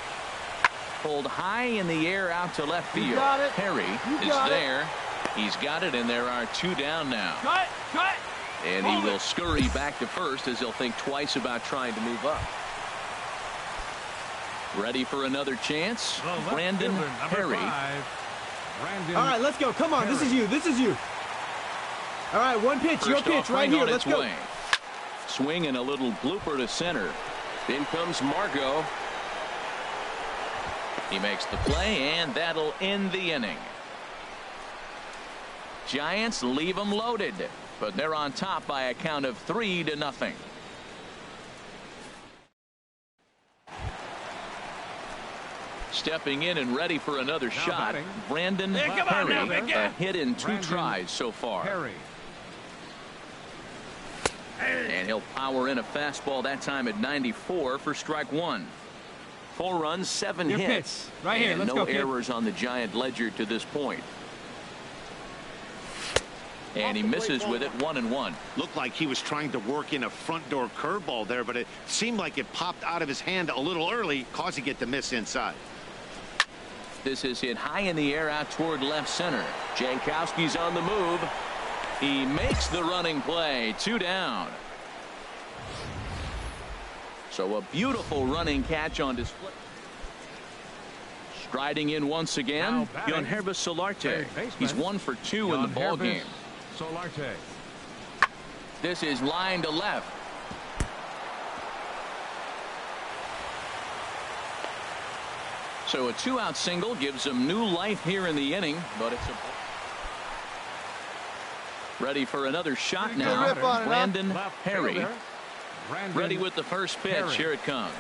Pulled high in the air out to left field. got it. Perry You is got it. there. He's got it, and there are 2 down now. Cut! Cut! And he will scurry back to first as he'll think twice about trying to move up. Ready for another chance? Brandon Perry. All right, let's go. Come on, this is you. This is you. All right, one pitch. Your First pitch right offering here. on Let's its go. way. Swing and a little blooper to center. In comes Margot. He makes the play, and that'll end the inning. Giants leave them loaded, but they're on top by a count of 3-0. Stepping in and ready for another shot, batting. Brandon come on now, Perry. big A guy. hit in 2 tries so far. Perry. And he'll power in a fastball that time at 94 for strike 1. 4 runs, 7 Your hits. pitch. Right here. And Let's no go, kid. errors on the Giant ledger to this point. And he misses with it, 1-1. Looked like he was trying to work in a front door curveball there, but it seemed like it popped out of his hand a little early, causing it to miss inside. This is hit high in the air out toward left center. Jankowski's on the move. He makes the running play. 2 down. So a beautiful running catch on display. Striding in once again, Now batting. Yonhervis Solarte. Third baseman. He's 1 for 2 in the ball game. Solarte. This is line to left. So a 2-out single gives him new life here in the inning, but it's a ready for another shot Good now. rip on it, huh? Brandon Left Perry fielder. Brandon ready with the first pitch. Perry. Here it comes.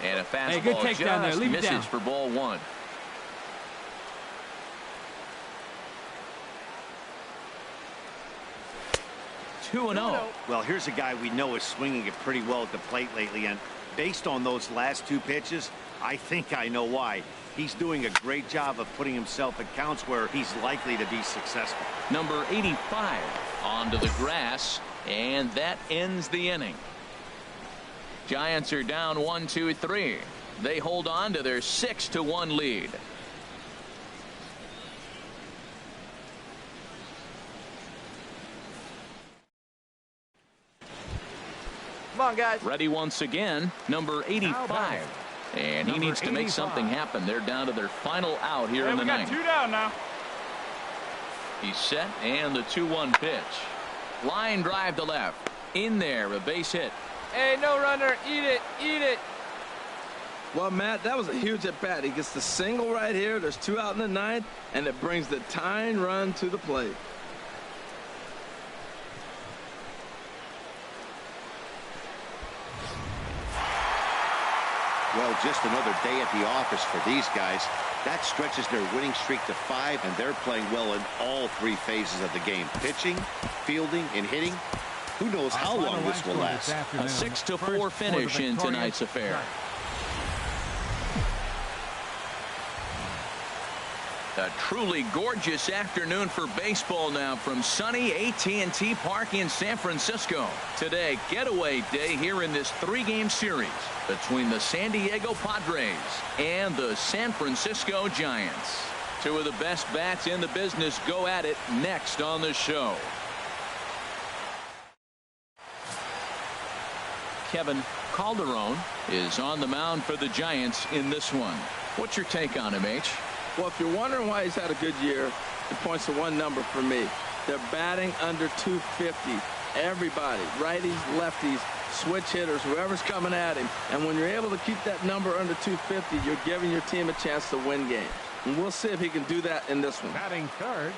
And a Hey, good fastball takedown there. just Leave it misses down. for ball 1. Two and 0. Well, here's a guy we know is swinging it pretty well at the plate lately, and based on those last 2 pitches, I think I know why. He's doing a great job of putting himself at counts where he's likely to be successful. Number 85 onto the grass, and that ends the inning. Giants are down 1-2-3. They hold on to their 6-1 lead. Come on, guys. Ready once again, number 85. And he Number needs to make 85. something happen. They're down to their final out here Hey, in the we got ninth. 2 down now. He's set, and the 2-1 pitch. Line drive to left. In there, a base hit. Hey, no runner. Eat it. Eat it. Well, Matt, that was a huge at bat. He gets the single right here. There's 2 out in the 9th, and it brings the tying run to the plate. Well, just another day at the office for these guys. That stretches their winning streak to 5, and they're playing well in all 3 phases of the game. Pitching, fielding, and hitting. Who knows how long this will last. A 6-4 finish in tonight's affair. A truly gorgeous afternoon for baseball now from sunny AT&T Park in San Francisco. Today, getaway day here in this 3-game series between the San Diego Padres and the San Francisco Giants. 2 of the best bats in the business go at it next on the show. Kevin Calderon is on the mound for the Giants in this one. What's your take on him, H? Well, if you're wondering why he's had a good year, it points to one number for me. They're batting under 250. Everybody, righties, lefties, switch hitters, whoever's coming at him. And when you're able to keep that number under 250, you're giving your team a chance to win games. And we'll see if he can do that in this one. Batting third.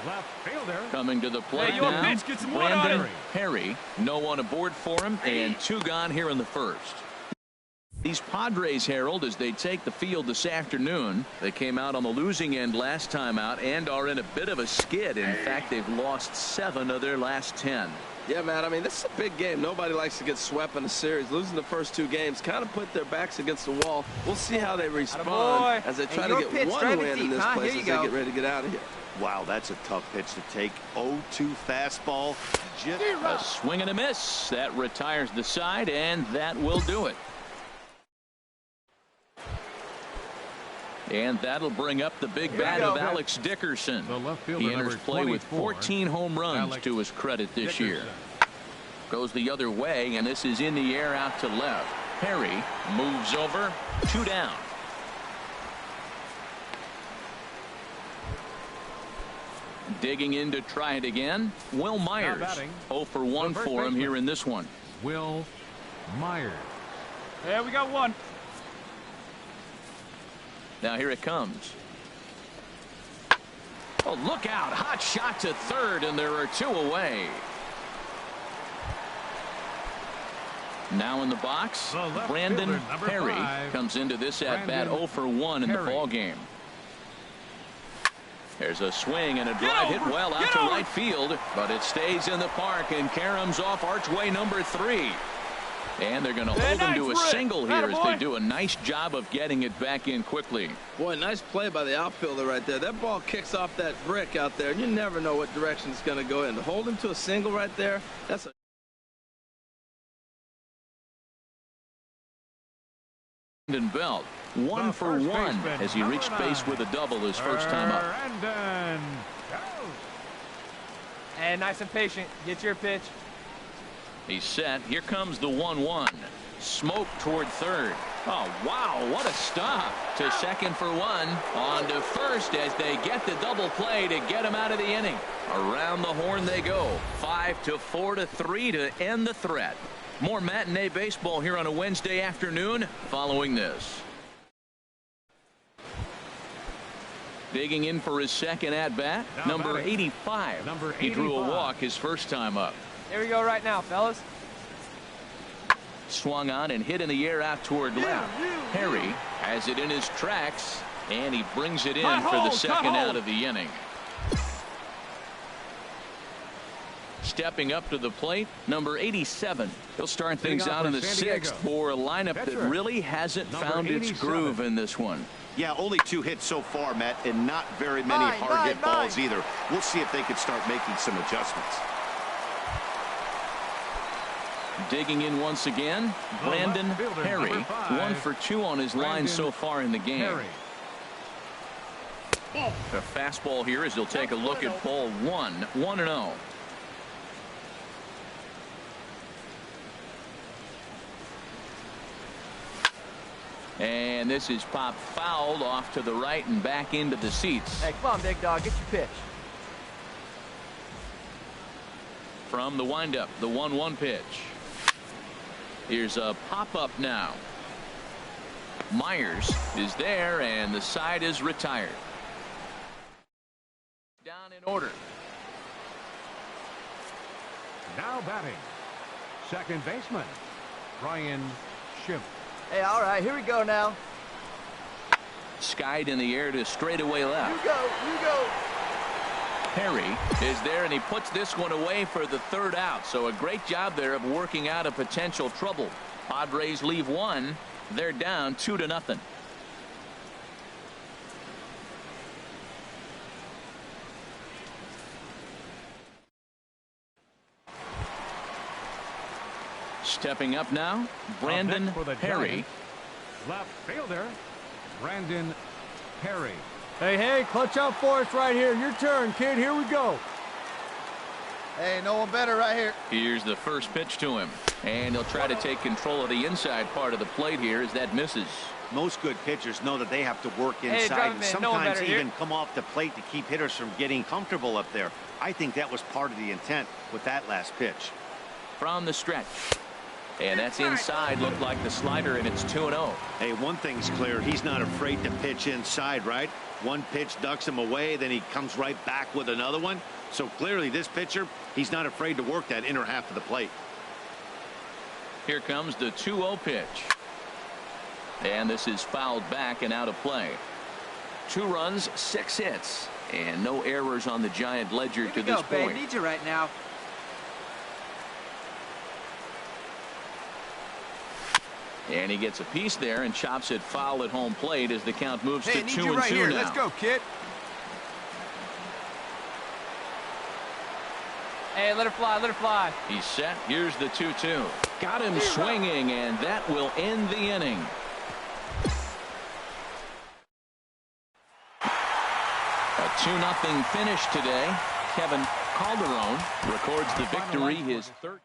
Left fielder. Coming to the plate Hey, your now, pitch, get some wood on Brandon it. Perry. No one aboard for him, and 2 gone here in the first. These Padres, Harold, as they take the field this afternoon, they came out on the losing end last time out and are in a bit of a skid. In fact, they've lost 7 of their last 10. Yeah, man, I mean, this is a big game. Nobody likes to get swept in a series. Losing the first 2 games kind of put their backs against the wall. We'll see how they respond Attaboy. as they Hey, try your to pitch, get 1 drive it win in deep, this huh? place Here as you they go. get ready to get out of here. Wow, that's a tough pitch to take. 0-2 fastball. A swing and a miss. That retires the side, and that will do it. And that'll bring up the big bat of Alex Dickerson. He enters play with 14 home runs to his credit this year. Goes the other way, and this is in the air out to left. Perry moves over, 2 down. Digging in to try it again, Will Myers. 0 for 1 for him here in this one. Will Myers. Yeah, we got one. Now here it comes. Oh, look out. Hot shot to third, and there are 2 away. Now in the box, Brandon Perry comes into this at-bat 0 for 1 in the ball game. There's a swing and a drive hit well out to right field, but it stays in the park, and Karams off archway number 3. And they're going to hold him to a single here as they do a nice job of getting it back in quickly. Boy, nice play by the outfielder right there. That ball kicks off that brick out there, and you never know what direction it's going to go in. To hold him to a single right there, that's a Belt 1 for 1 as he reached base with a double his first time up. And nice and patient. Get your pitch. He's set. Here comes the 1-1. Smoke toward third. Oh, wow, what a stop. To second for 1. On to first as they get the double play to get him out of the inning. Around the horn they go. 5-4-3 to end the threat. More matinee baseball here on a Wednesday afternoon following this. Digging in for his second at-bat, number 85. He drew a walk his first time up. Here we go right now, fellas. Swung on and hit in the air out toward left. Perry has it in his tracks, and he brings it in for the second out of the inning. Stepping up to the plate, number 87. He'll start things out in the 6th for a lineup that really hasn't found its groove in this one. Yeah, only 2 hits so far, Matt, and not very many hard hit balls either. We'll see if they can start making some adjustments. Digging in once again, Brandon Perry. 1 for 2 on his line so far in the game. The fastball here as he'll take a look at ball 1. 1-0. And this is popped fouled off to the right and back into the seats. Hey, come on, big dog. Get your pitch. From the windup, the 1-1 pitch. Here's a pop-up now. Myers is there, and the side is retired. Down in order. Now batting, second baseman, Ryan Schiff. Hey, all right, here we go now. Skied in the air to straightaway left. You go, you go. Perry is there, and he puts this one away for the 3rd out. So a great job there of working out a potential trouble. Padres leave 1. They're down 2-0. Stepping up now, Brandon Perry. Left fielder, Brandon Perry. Hey, hey, clutch out for us right here. Your turn, kid. Here we go. Hey, no one better right here. Here's the first pitch to him, and he'll try to take control of the inside part of the plate here as that misses. Most good pitchers know that they have to work inside and sometimes even come off the plate to keep hitters from getting comfortable up there. I think that was part of the intent with that last pitch. From the stretch. And that's inside. Looked like the slider, and it's 2-0. Hey, one thing's clear. He's not afraid to pitch inside, right? One pitch ducks him away, then he comes right back with another one. So clearly this pitcher, he's not afraid to work that inner half of the plate. Here comes the 2-0 pitch. And this is fouled back and out of play. 2 runs, 6 hits, and no errors on the Giant ledger to this point. Babe. Need you right now. And he gets a piece there and chops it foul at home plate as the count moves to 2-2 right here. now. Let's go, kid. Hey, let her fly, let her fly. He's set. Here's the 2-2. Got him swinging, and that will end the inning. 2-0 finish today. Kevin Calderon records the victory, his third.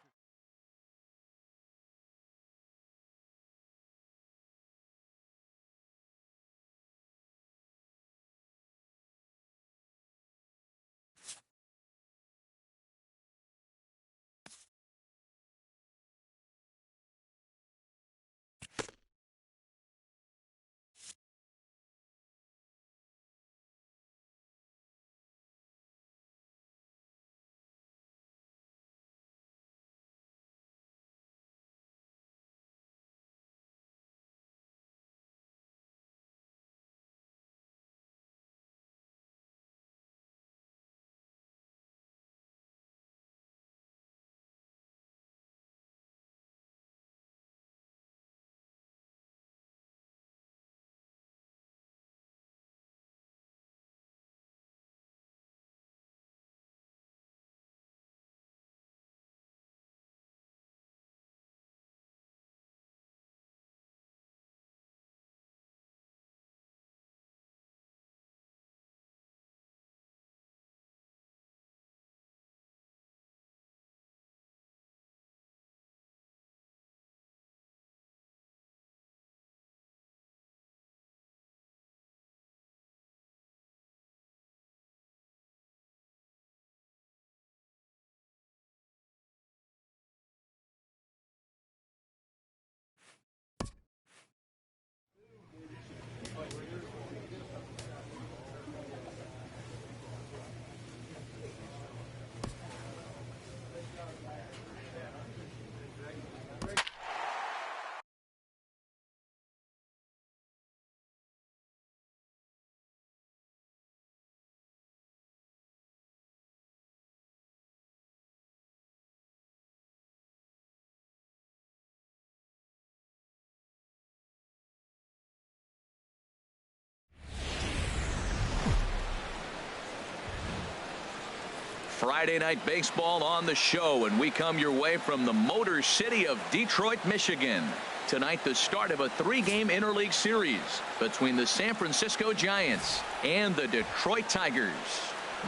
Friday night baseball on the show, and we come your way from the Motor City of Detroit, Michigan. Tonight, the start of a 3-game interleague series between the San Francisco Giants and the Detroit Tigers.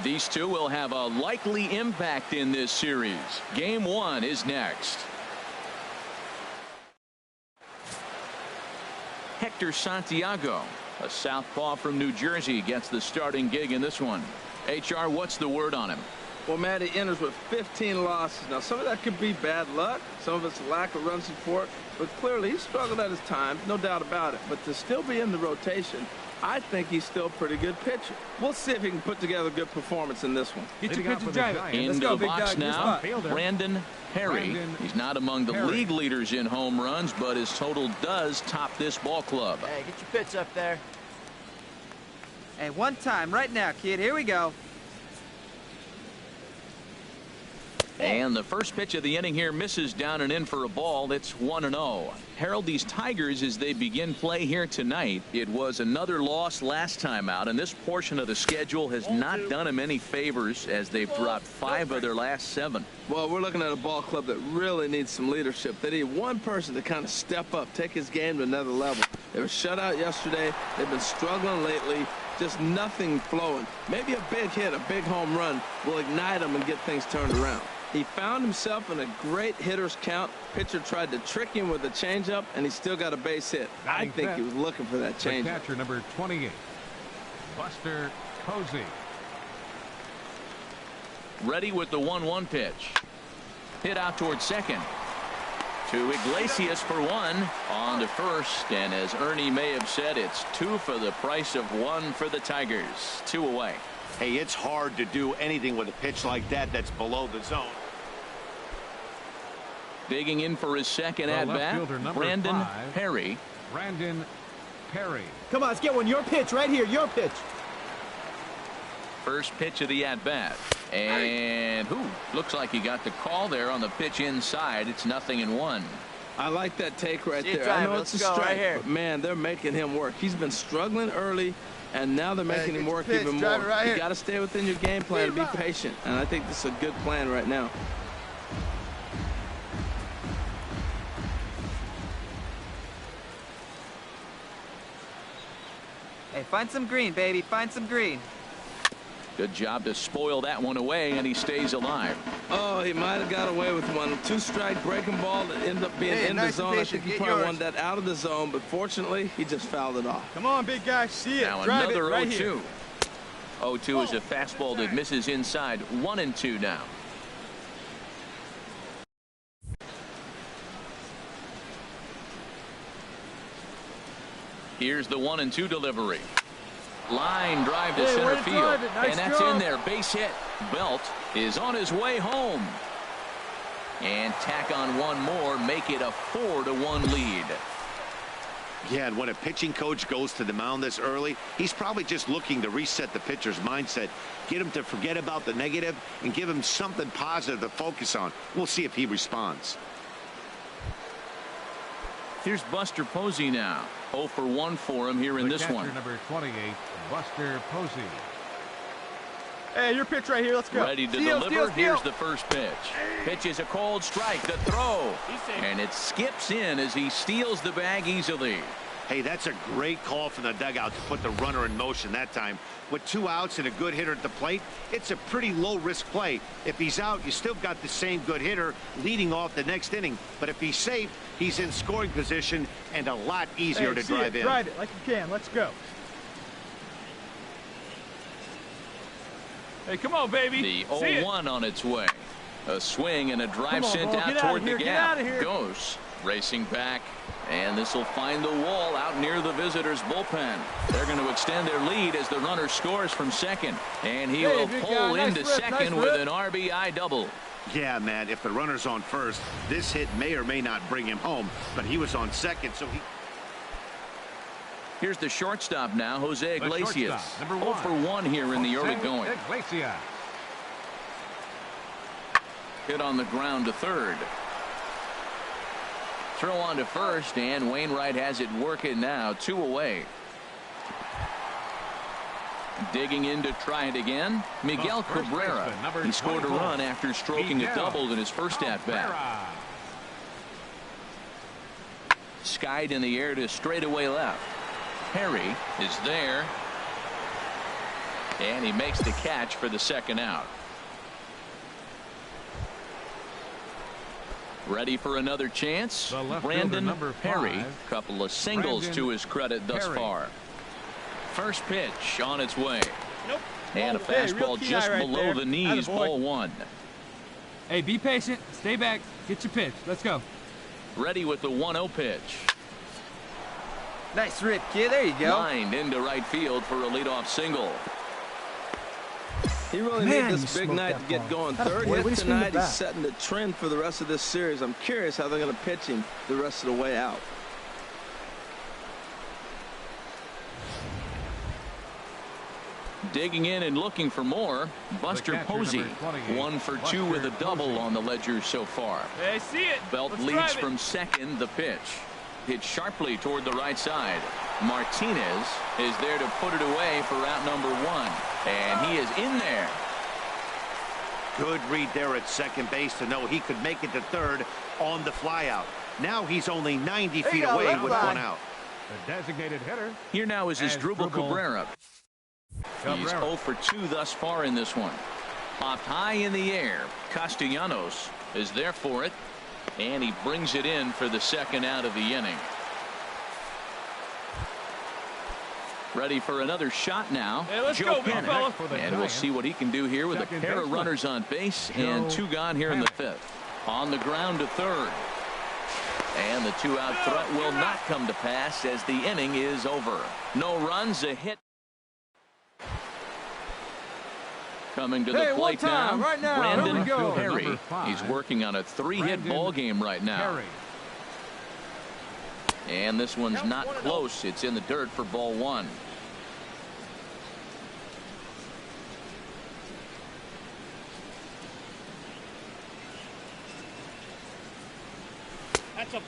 These two will have a likely impact in this series. Game 1 is next. Hector Santiago, a southpaw from New Jersey, gets the starting gig in this one. HR, what's the word on him? Well, Matt, he enters with 15 losses. Now, some of that could be bad luck. Some of it's lack of run support. But clearly, he's struggled at his time, no doubt about it. But to still be in the rotation, I think he's still a pretty good pitcher. We'll see if he can put together a good performance in this one. Get your pitch and drive it. Into the box now, Brandon Perry. He's not among the league leaders in home runs, but his total does top this ball club. Hey, get your pitch up there. Hey, one time right now, kid. Here we go. And the first pitch of the inning here misses down and in for a ball. It's 1-0. Harold, these Tigers, as they begin play here tonight, it was another loss last time out, and this portion of the schedule has not done them any favors as they've dropped 5 of their last 7. Well, we're looking at a ball club that really needs some leadership. They need one person to kind of step up, take his game to another level. They were shut out yesterday. They've been struggling lately. Just nothing flowing. Maybe a big hit, a big home run will ignite them and get things turned around. He found himself in a great hitter's count. Pitcher tried to trick him with a changeup, and he still got a base hit. I think he was looking for that changeup. Catcher number 28, Buster Posey. Ready with the 1-1 pitch. Hit out towards second. To Iglesias for 1 on to first, and as Ernie may have said, it's 2 for the price of 1 for the Tigers. 2 away. Hey, it's hard to do anything with a pitch like that that's below the zone. Digging in for his second at-bat, Brandon Perry. Brandon Perry. Come on, let's get one. Your pitch right here. Your pitch. First pitch of the at-bat. And looks like he got the call there on the pitch inside. It's 0-1. I like that take right there. I know it's a strike, but man, they're making him work. He's been struggling early, and now they're making him work even more. You got to stay within your game plan and be patient, and I think this is a good plan right now. Hey, find some green, baby. Find some green. Good job to spoil that one away, and he stays alive. Oh, he might have got away with one. 2-strike breaking ball that ended up being in the zone. I think he probably wanted that out of the zone, but fortunately, he just fouled it off. Come on, big guy. See it. Now Drive another it right 0-2. here. 0-2 is a fastball that misses inside. 1-2 now. Here's the 1-2 delivery. Line drive to center field. Nice and that's job. in there. Base hit. Belt is on his way home. And tack on one more. Make it a 4-1 lead. Yeah, and when a pitching coach goes to the mound this early, he's probably just looking to reset the pitcher's mindset, get him to forget about the negative, and give him something positive to focus on. We'll see if he responds. Here's Buster Posey now. 0 for 1 for him here in this one. Number 28, Buster Posey. Hey, your pitch right here. Let's go. Ready to deliver. Here's the first pitch. Pitch is a cold strike. The throw. And it skips in as he steals the bag easily. Hey, that's a great call from the dugout to put the runner in motion that time. With 2 outs and a good hitter at the plate, it's a pretty low-risk play. If he's out, you still got the same good hitter leading off the next inning. But if he's safe, he's in scoring position and a lot easier to drive in. Drive it like you can. Let's go. Hey, come on, baby. The 0-1 on its way. A swing and a drive sent out toward the gap. Goes racing back. And this will find the wall out near the visitors' bullpen. They're going to extend their lead as the runner scores from second. And he will pull into second with an RBI double. Yeah, man, if the runner's on first, this hit may or may not bring him home. But he was on second, so he... Here's the shortstop now, Jose Iglesias. 0 for 1 here in the early going. Iglesias. Hit on the ground to third. Throw on to first, and Wainwright has it working now. 2 away. Digging in to try it again, Miguel Cabrera. He scored a run after stroking a double in his first at-bat. Skied in the air to straightaway left. Perry is there. And he makes the catch for the second out. Ready for another chance. Brandon Perry. Couple of singles to his credit thus far. First pitch on its way. And a fastball just below the knees. Ball 1. Hey, be patient. Stay back. Get your pitch. Let's go. Ready with the 1-0 pitch. Nice rip, kid. There you go. Lined into right field for a leadoff single. He really needs this big night to get going. Third hit tonight. He's setting the trend for the rest of this series. I'm curious how they're going to pitch him the rest of the way out. Digging in and looking for more, Buster Posey. 1 for 2 with a double on the ledger so far. Hey, see it. Belt leads from second. The pitch. Hit sharply toward the right side. Martinez is there to put it away for out number 1. And he is in there. Good read there at second base to know he could make it to third on the flyout. Now he's only 90 feet away with 1 out. The designated hitter. Here now is Asdrubal Cabrera. He's 0 for 2 thus far in this one. Popped high in the air. Castellanos is there for it. And he brings it in for the second out of the inning. Ready for another shot now. Hey, let's Joe go, big fella. And we'll see what he can do here with a pair of runners on base and 2 gone here in the 5th. On the ground to third. And the 2-out threat will not come to pass as the inning is over. No runs, a hit. Coming to the plate now, Brandon Perry. He's working on a 3-hit ball game right now. And this one's not close. It's in the dirt for ball 1.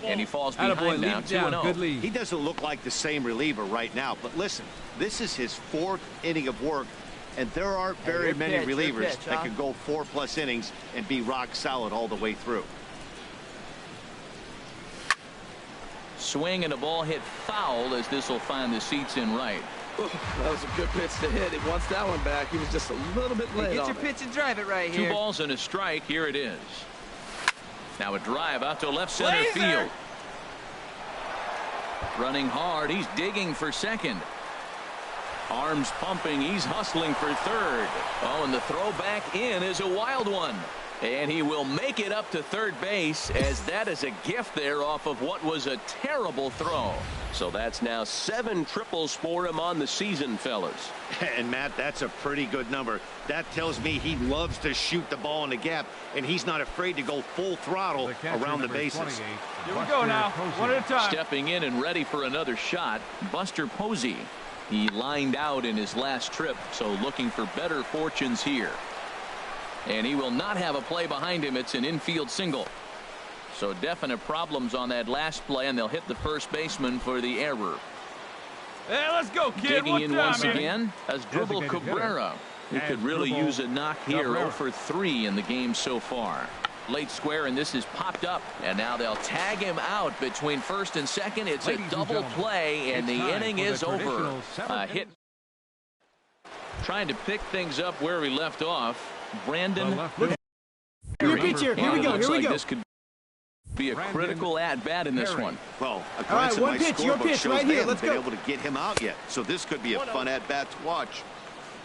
And he falls behind now, 2-0. Good lead. He doesn't look like the same reliever right now, but listen, this is his 4th inning of work, and there aren't very many relievers that can go 4+ innings and be rock solid all the way through. Swing and a ball hit foul as this will find the seats in right. That was a good pitch to hit. He wants that one back. He was just a little bit late. Get your pitch and drive it right here. 2 balls and a strike. Here it is. Now a drive out to left center field. Running hard. He's digging for second. Arms pumping. He's hustling for third. Oh, and the throw back in is a wild one. And he will make it up to third base, as that is a gift there off of what was a terrible throw. So that's now 7 triples for him on the season, fellas. And Matt, that's a pretty good number. That tells me he loves to shoot the ball in the gap, and he's not afraid to go full throttle around the bases. Here we go now, one at a time. Stepping in and ready for another shot, Buster Posey. He lined out in his last trip, so looking for better fortunes here. And he will not have a play behind him. It's an infield single. So definite problems on that last play, and they'll hit the first baseman for the error. Hey, let's go, kid. Digging in once again as Dribble Cabrera. He could really use a knock here. 0 for 3 in the game so far. Late square, and this is popped up. And now they'll tag him out between first and second. It's a double play, and the inning is over. A hit. Trying to pick things up where we left off. Brandon. Your pitcher. Here we go. Here we go. This could be a critical at-bat in this one. Well, a all right, one my pitch. Your pitch shows right they here. haven't Let's been go. able to get him out yet. So this could be a fun at-bat to watch.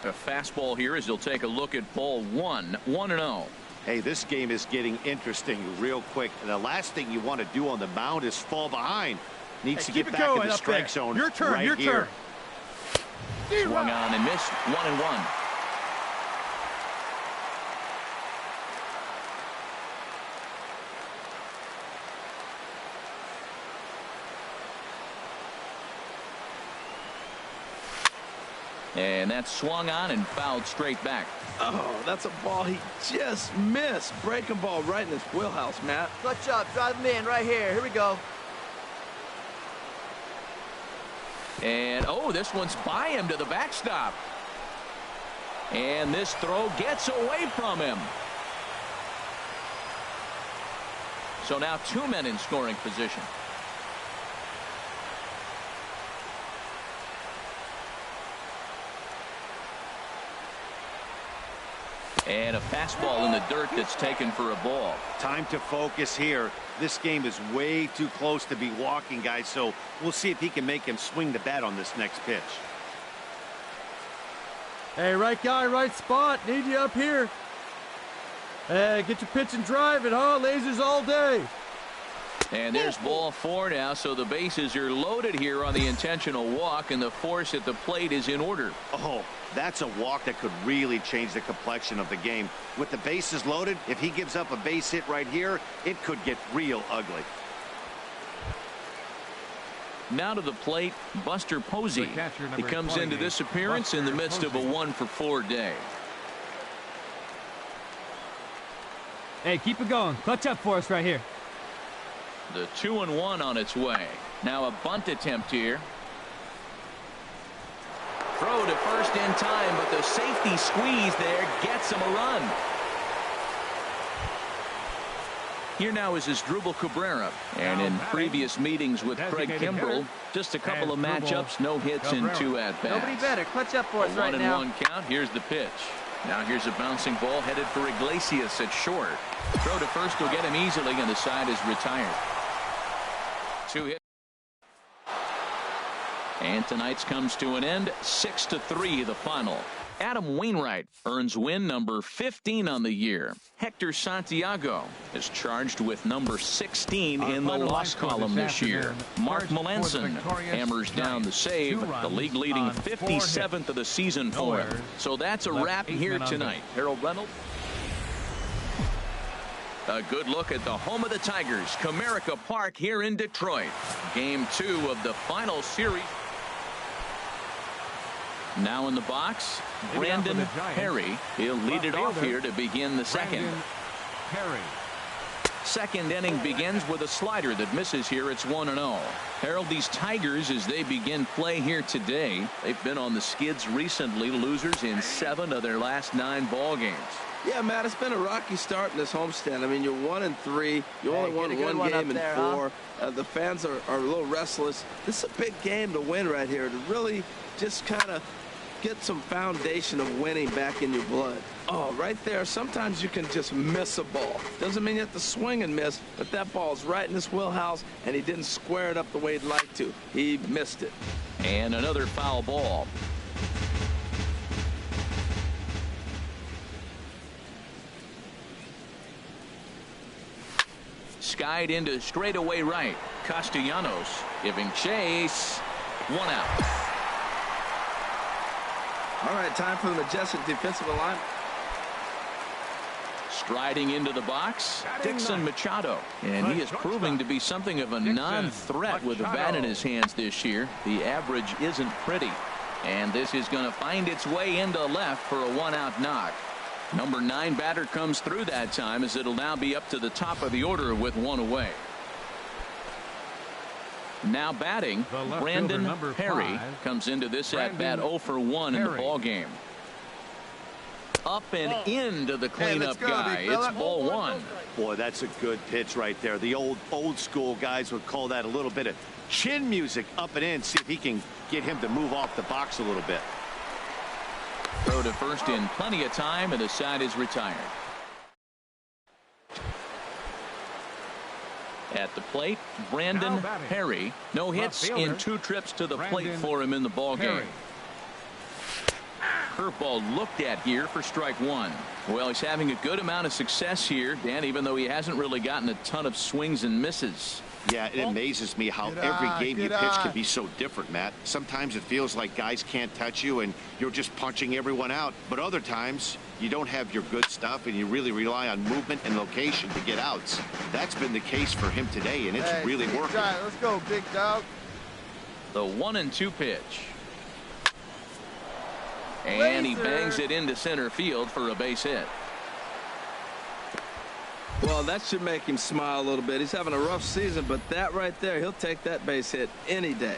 A fastball here as he'll take a look at ball 1. 1-0. Hey, this game is getting interesting real quick. And the last thing you want to do on the mound is fall behind. Needs to get back in the strike zone. Your turn. Right Your here. turn. Swung on and missed. 1-1. And that's swung on and fouled straight back. Oh, that's a ball he just missed. Breaking ball right in his wheelhouse, Matt. Clutch up, drive him in right here. Here we go. And, oh, this one's by him to the backstop. And this throw gets away from him. So now 2 men in scoring position. And a fastball in the dirt that's taken for a ball. Time to focus here. This game is way too close to be walking, guys, so we'll see if he can make him swing the bat on this next pitch. Hey, right guy, right spot. Need you up here. Hey, get your pitch and drive it, huh? Lasers all day. And there's ball 4 now, so the bases are loaded here on the intentional walk, and the force at the plate is in order. Oh, that's a walk that could really change the complexion of the game. With the bases loaded, if he gives up a base hit right here, it could get real ugly. Now to the plate, Buster Posey. He comes into this appearance in the midst of a 1-for-4 day. Hey, keep it going. Clutch up for us right here. The 2-1 on its way. Now a bunt attempt here. Throw to first in time, but the safety squeeze there gets him a run. Here now is Dribble Cabrera. And in previous meetings with Craig Kimbrell, just a couple of matchups, no hits in 2 at-bats. Nobody better. Clutch up for us right now. 1-1 count. Here's the pitch. Now here's a bouncing ball headed for Iglesias at short. Throw to first will get him easily, and the side is retired. 2 hits. And tonight's comes to an end. 6-3 the final. Adam Wainwright earns win number 15 on the year. Hector Santiago is charged with number 16 in the loss column this year. Mark Melanson hammers down the save, the league leading 57th of the season for him. So that's a wrap here tonight. Harold Reynolds. A good look at the home of the Tigers, Comerica Park here in Detroit. Game 2 of the final series. Now in the box, Brandon Perry. He'll lead it off here to begin the second. Second inning begins with a slider that misses here. It's 1-0. Harold, these Tigers, as they begin play here today, they've been on the skids recently, losers in 7 of their last 9 ball games. Yeah, Matt, it's been a rocky start in this homestand. I mean, you're 1-3. You only won one game in 4. The fans are a little restless. This is a big game to win right here, to really just kind of get some foundation of winning back in your blood. Oh, right there, sometimes you can just miss a ball. Doesn't mean you have to swing and miss, but that ball's right in his wheelhouse, and he didn't square it up the way he'd like to. He missed it. And another foul ball. Skied into straightaway right. Castellanos giving chase. 1 out. All right, time for the majestic defensive alignment. Striding into the box, Dixon Machado. And he is proving to be something of a non-threat with the bat in his hands this year. The average isn't pretty. And this is going to find its way into left for a 1-out knock. Number 9 batter comes through that time, as it'll now be up to the top of the order with 1 away. Now batting, Brandon Perry comes into this at-bat 0 for 1 in the ball game. Up and into the cleanup guy. It's ball 1. Boy, that's a good pitch right there. The old school guys would call that a little bit of chin music. Up and in. See if he can get him to move off the box a little bit. Throw to first in plenty of time, and the side is retired. At the plate, Brandon Perry. No hits in 2 trips to the plate for him in the ball game. Curveball looked at here for strike 1. Well, he's having a good amount of success here, Dan, even though he hasn't really gotten a ton of swings and misses. Yeah, it amazes me how every game you pitch can be so different, Matt. Sometimes it feels like guys can't touch you and you're just punching everyone out. But other times you don't have your good stuff and you really rely on movement and location to get outs. That's been the case for him today, and it's really working. Let's go, big dog. The 1-2 pitch. And he bangs it into center field for a base hit. Well, that should make him smile a little bit. He's having a rough season, but that right there, he'll take that base hit any day.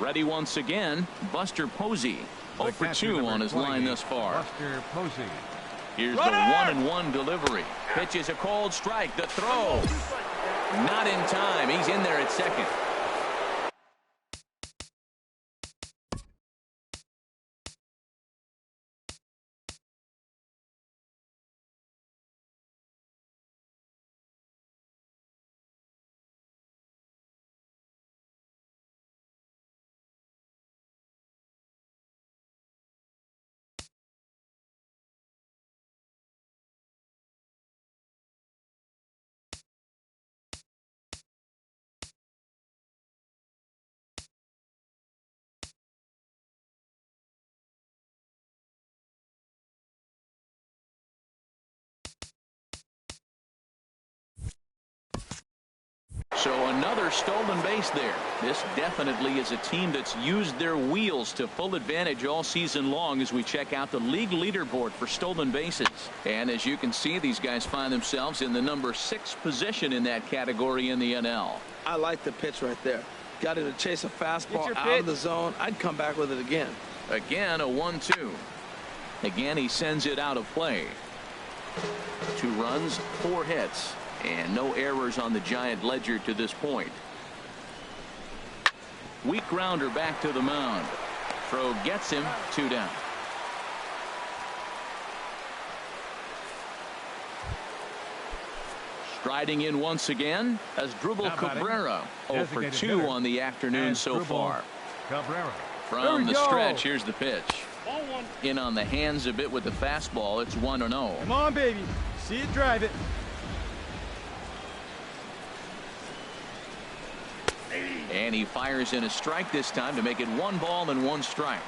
Ready once again, Buster Posey. 0 for 2 on his line thus far. Buster Posey. Here's the 1-1 delivery. Pitch is a cold strike. The throw. Not in time. He's in there at second. So another stolen base there. This definitely is a team that's used their wheels to full advantage all season long as we check out the league leaderboard for stolen bases. And as you can see, these guys find themselves in the number 6 position in that category in the NL. I like the pitch right there. Got him to chase a fastball out of the zone. I'd come back with it again. Again, a 1-2. Again, he sends it out of play. 2 runs, 4 hits. And no errors on the Giant ledger to this point. Weak grounder back to the mound. Throw gets him. 2 down. Striding in once again as Drupal Cabrera. 0 for 2 on the afternoon so far. Cabrera. From the stretch, here's the pitch. In on the hands a bit with the fastball. It's 1-0. Come on, baby. See it, drive it. And he fires in a strike this time to make it 1 ball and 1 strike.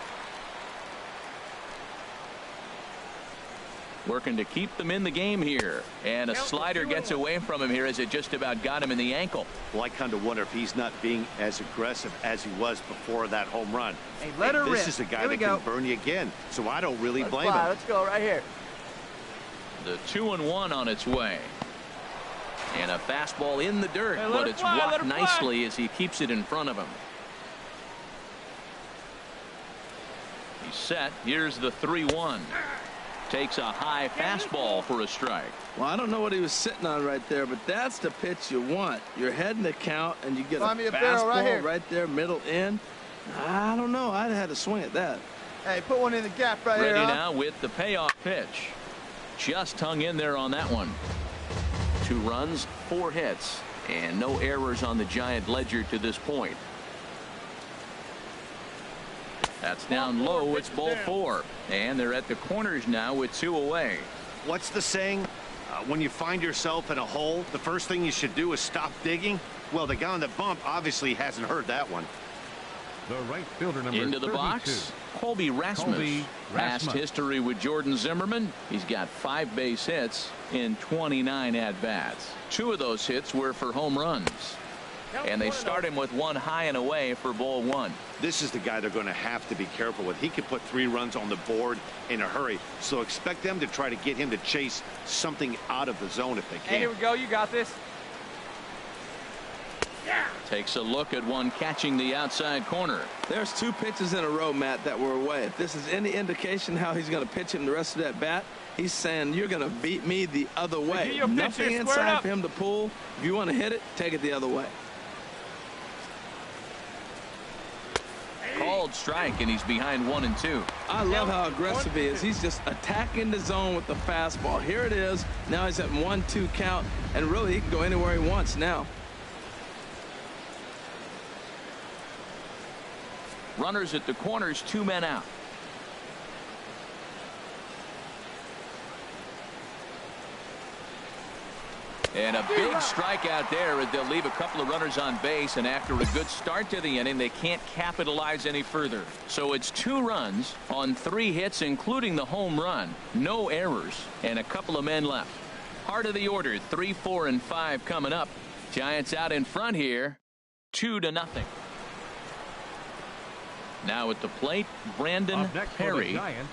Working to keep them in the game here. And a slider gets away from him here as it just about got him in the ankle. Well, I kind of wonder if he's not being as aggressive as he was before that home run. Hey, let her rip. This is a guy that can burn you again, so I don't really blame him. Let's go right here. The 2-1 on its way. And a fastball in the dirt, but it's walked nicely as he keeps it in front of him. He's set. Here's the 3-1. Takes a high fastball for a strike. Well, I don't know what he was sitting on right there, but that's the pitch you want. You're heading the count, and you get a fastball right there, middle in. I don't know. I'd have had to swing at that. Hey, put one in the gap right Ready here. Ready now with the payoff pitch. Just hung in there on that one. 2 runs, 4 hits, and no errors on the Giant ledger to this point. That's down low. It's ball 4. And they're at the corners now with 2 away. What's the saying? When you find yourself in a hole, the first thing you should do is stop digging. Well, the guy on the bump obviously hasn't heard that one. The right fielder, number into the 32. box, Colby Rasmus. Past history with Jordan Zimmerman. He's got 5 base hits in 29 at-bats. 2 of those hits were for home runs. And they start him with 1 high and away for ball 1. This is the guy they're going to have to be careful with. He could put 3 runs on the board in a hurry. So expect them to try to get him to chase something out of the zone if they can. Hey, here we go. You got this. Takes a look at one catching the outside corner. There's 2 pitches in a row, Matt, that were away. If this is any indication how he's going to pitch him the rest of that bat, he's saying you're going to beat me the other way. Nothing inside for him to pull. If you want to hit it, take it the other way. Called strike, and he's behind 1 and 2. I love how aggressive he is. He's just attacking the zone with the fastball. Here it is. Now he's at 1-2 count, and really he can go anywhere he wants now. Runners at the corners, 2 men out. And a big strikeout there as they'll leave a couple of runners on base, and after a good start to the inning, they can't capitalize any further. So it's 2 runs on 3 hits, including the home run. No errors, and a couple of men left. Heart of the order, 3, 4, and 5 coming up. Giants out in front here, 2-0. Now at the plate, Brandon Perry. Giants,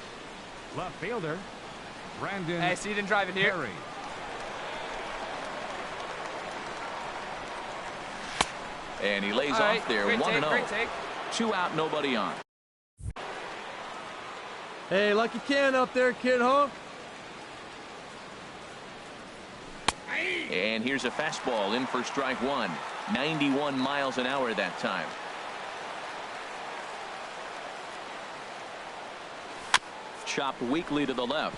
left fielder, Brandon. Hey, see you didn't drive it here. Perry. And he lays off there, 1-0. 2 out, nobody on. Hey, lucky can up there, kid Honk. And here's a fastball in for strike 1. 91 miles an hour that time. Chopped weakly to the left.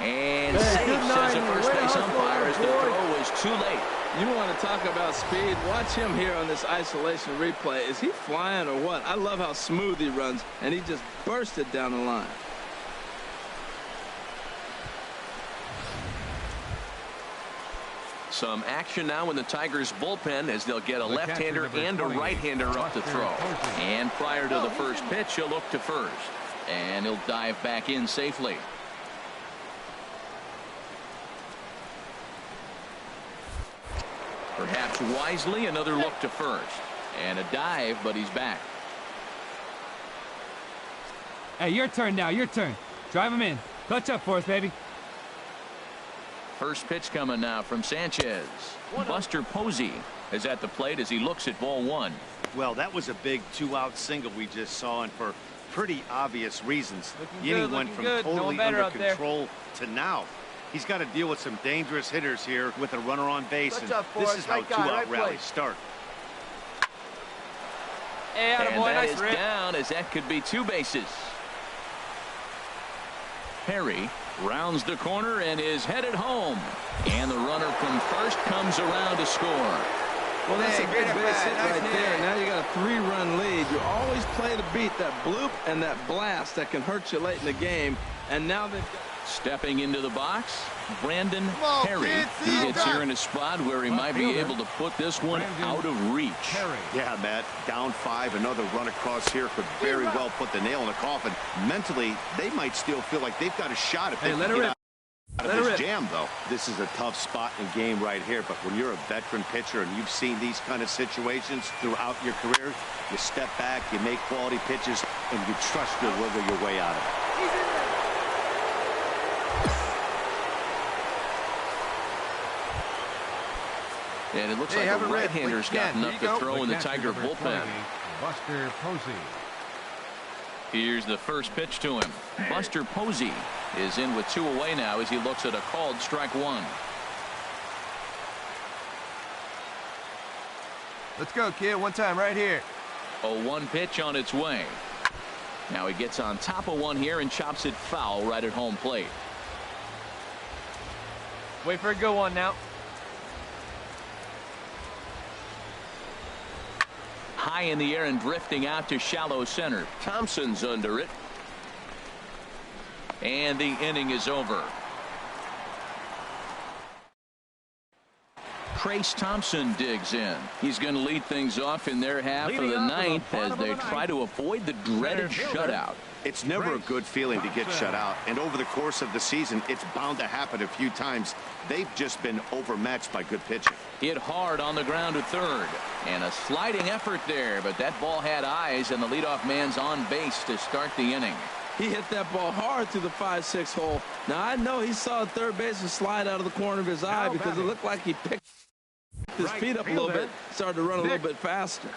And safe, says the first base umpire, as the throw was too late. You want to talk about speed? Watch him here on this isolation replay. Is he flying or what? I love how smooth he runs, and he just bursted down the line. Some action now in the Tigers bullpen as they'll get a left-hander and a right-hander up to throw. And prior to the first pitch, he'll look to first. And he'll dive back in safely. Perhaps wisely, another look to first. And a dive, but he's back. Hey, your turn now, your turn. Drive him in. Clutch up for us, baby. First pitch coming now from Sanchez. Buster Posey is at the plate as he looks at ball 1. Well, that was a big 2-out single we just saw, and for pretty obvious reasons. The inning went from totally under control to now. He's got to deal with some dangerous hitters here with a runner on base, and this is how 2-out rallies start. Hey, and that is down, as that could be 2 bases. Perry rounds the corner and is headed home. And the runner from first comes around to score. Well, that's a big base hit right there. Now you got a 3-run lead. You always play to beat that bloop and that blast that can hurt you late in the game. And now they've got... Stepping into the box, Brandon Perry. He hits here in a spot where he might be able to put this one out of reach. Yeah, Matt, down 5. Another run across here could very well put the nail in the coffin. Mentally, they might still feel like they've got a shot if they can get out of this jam, though. This is a tough spot in game right here, but when you're a veteran pitcher and you've seen these kind of situations throughout your career, you step back, you make quality pitches, and you trust you'll wiggle your way out of it. And it looks like a right-hander's gotten up to throw in the Tiger bullpen. Buster Posey. Here's the first pitch to him. Buster Posey is in with 2 away now as he looks at a called strike 1. Let's go, kid. One time right here. 0-1 pitch on its way. Now he gets on top of one here and chops it foul right at home plate. Wait for a good one now. High in the air and drifting out to shallow center. Thompson's under it. And the inning is over. Trace Thompson digs in. He's going to lead things off in their half of the ninth as they try to avoid the dreaded shutout. It's never a good feeling to get shut out, and over the course of the season, it's bound to happen a few times. They've just been overmatched by good pitching. Hit hard on the ground to third, and a sliding effort there, but that ball had eyes, and the leadoff man's on base to start the inning. He hit that ball hard through the 5-6 hole. Now, I know he saw the third baseman slide out of the corner of his eye because it looked like he picked his feet up a little bit, started to run a little bit faster.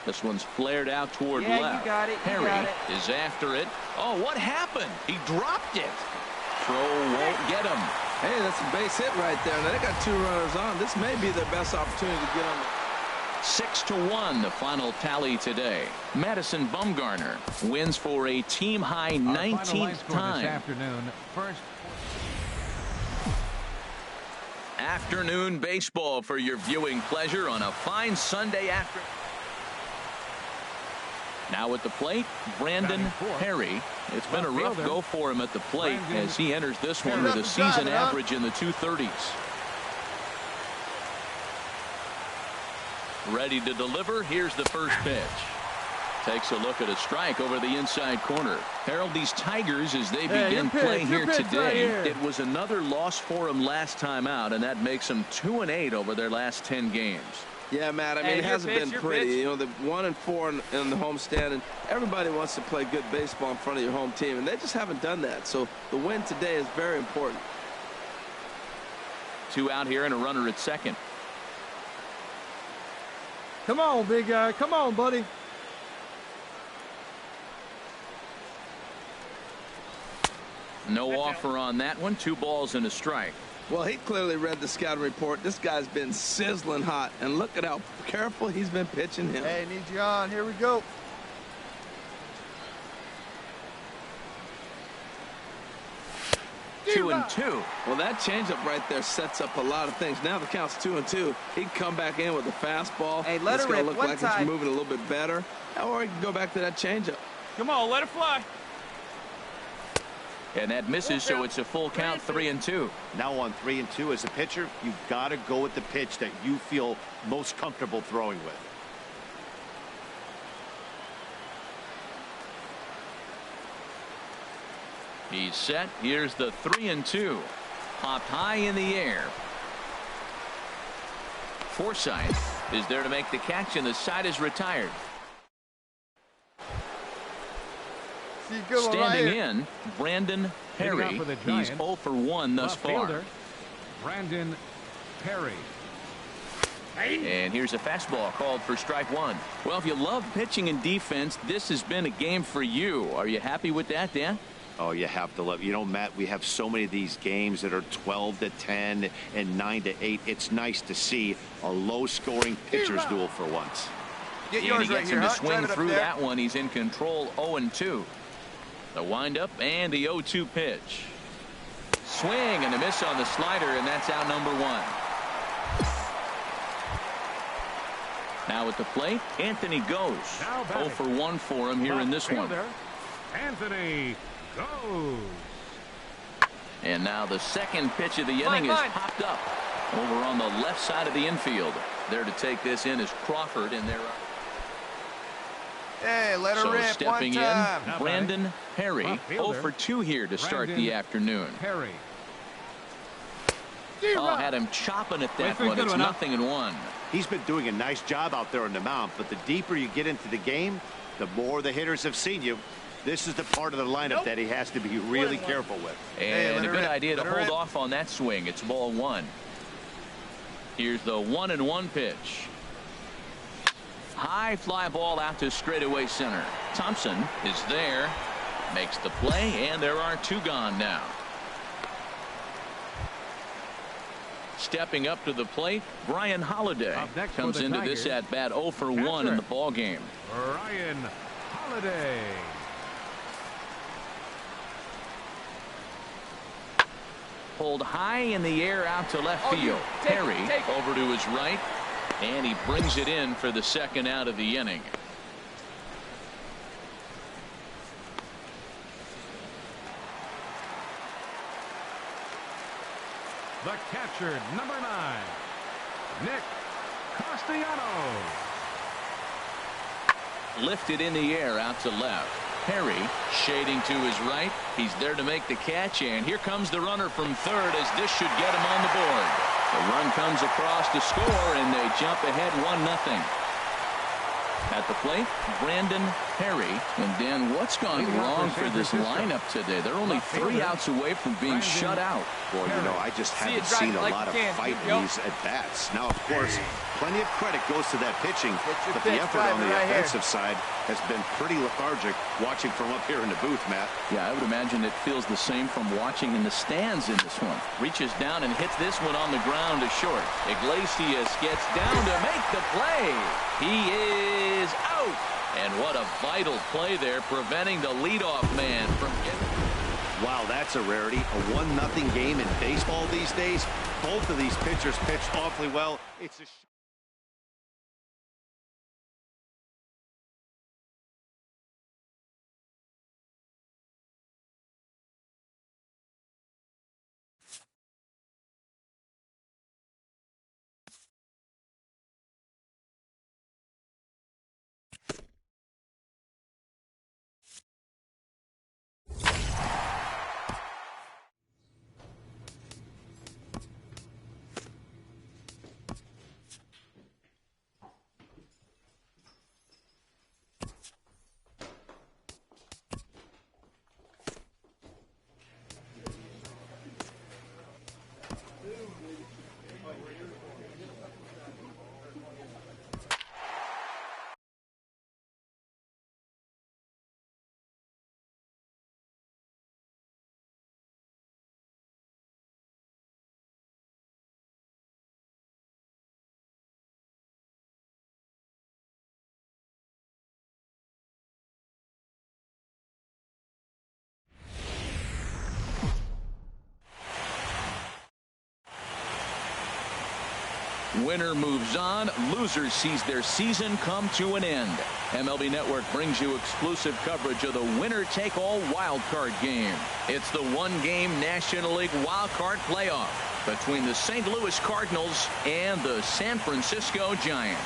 This one's flared out toward left. You got it. Harry is after it. Oh, what happened? He dropped it. Throw won't get him. Hey, that's a base hit right there. Now, they got 2 runners on. This may be their best opportunity to get on the 6-1 the final tally today. Madison Bumgarner wins for a team high 19th time. Afternoon baseball for your viewing pleasure on a fine Sunday afternoon. Now at the plate, Brandon Perry. It's been a rough go for him at the plate as he enters this one with a season average in the 230s. Ready to deliver. Here's the first pitch. Takes a look at a strike over the inside corner. Harold, these Tigers, as they begin play here today, it was another loss for them last time out, and that makes them 2-8 over their last 10 games. Yeah, Matt, I mean, it hasn't been pretty. You know, the 1-4 in the homestand, and everybody wants to play good baseball in front of your home team, and they just haven't done that. So the win today is very important. 2 out here and a runner at second. Come on, big guy. Come on, buddy. No offer on that one. 2 balls and a strike. Well, he clearly read the scouting report. This guy's been sizzling hot, and look at how careful he's been pitching him. Hey, need you on. Here we go. Two and two. Well, that changeup right there sets up a lot of things. Now the count's 2-2. He can come back in with a fastball. Hey, let it's it going rip to look one like time. it's moving a little bit better. Or he can go back to that changeup. Come on, let it fly. And that misses, so it's a full count, 3-2. Now on 3-2 as a pitcher, you've got to go with the pitch that you feel most comfortable throwing with. He's set. Here's the 3-2. Popped high in the air. Forsythe is there to make the catch, and the side is retired. Standing in, Brandon Perry. He's 0 for 1 thus far. Brandon Perry. And here's a fastball called for strike 1. Well, if you love pitching and defense, this has been a game for you. Are you happy with that, Dan? Oh, you have to love. You know, Matt, we have so many of these games that are 12-10 and 9-8. It's nice to see a low-scoring pitcher's duel for once. And he gets him to swing through that one. He's in control, 0-2. The windup and the 0-2 pitch. Swing and a miss on the slider, and that's out number 1. Now at the plate, Anthony goes. 0 for 1 for him here in this one. Anthony goes. And now the second pitch of the inning is popped up over on the left side of the infield. There to take this in is Crawford, and they're Hey, let her rip. Stepping in, Brandon Perry, 0 for 2 here to start the afternoon. Perry. Oh, had him chopping at that one. It's 0-1. He's been doing a nice job out there on the mound, but the deeper you get into the game, the more the hitters have seen you. This is the part of the lineup that he has to be really careful with. And a good idea to hold off on that swing. It's ball 1. Here's the 1-1 pitch. High fly ball out to straightaway center. Thompson is there, makes the play, and there are 2 gone now. Stepping up to the plate, Brian Holiday comes into this at bat 0 for 1 in the ball game. Brian Holiday. Pulled high in the air out to left field. Perry over to his right, and he brings it in for the 2nd out of the inning. The catcher, number 9, Nick Castellanos. Lifted in the air out to left. Perry shading to his right. He's there to make the catch, and here comes the runner from third as this should get him on the board. The run comes across to score, and they jump ahead 1-0. At the plate, Brandon Perry. And Dan, what's gone wrong for this lineup today? They're only 3 outs away from being shut out. Well, you know, I just haven't seen a lot of fight in these at-bats. Now, of course, plenty of credit goes to that pitching, but the effort on the offensive side has been pretty lethargic watching from up here in the booth, Matt. Yeah, I would imagine it feels the same from watching in the stands in this one. Reaches down and hits this one on the ground to short. Iglesias gets down to make the play. He is out. And what a vital play there, preventing the leadoff man from getting. Wow, that's a rarity. A 1-0 game in baseball these days. Both of these pitchers pitched awfully well. It's a winner moves on. Loser sees their season come to an end. MLB Network brings you exclusive coverage of the winner-take-all wild card game. It's the 1-game National League wild card playoff between the St. Louis Cardinals and the San Francisco Giants.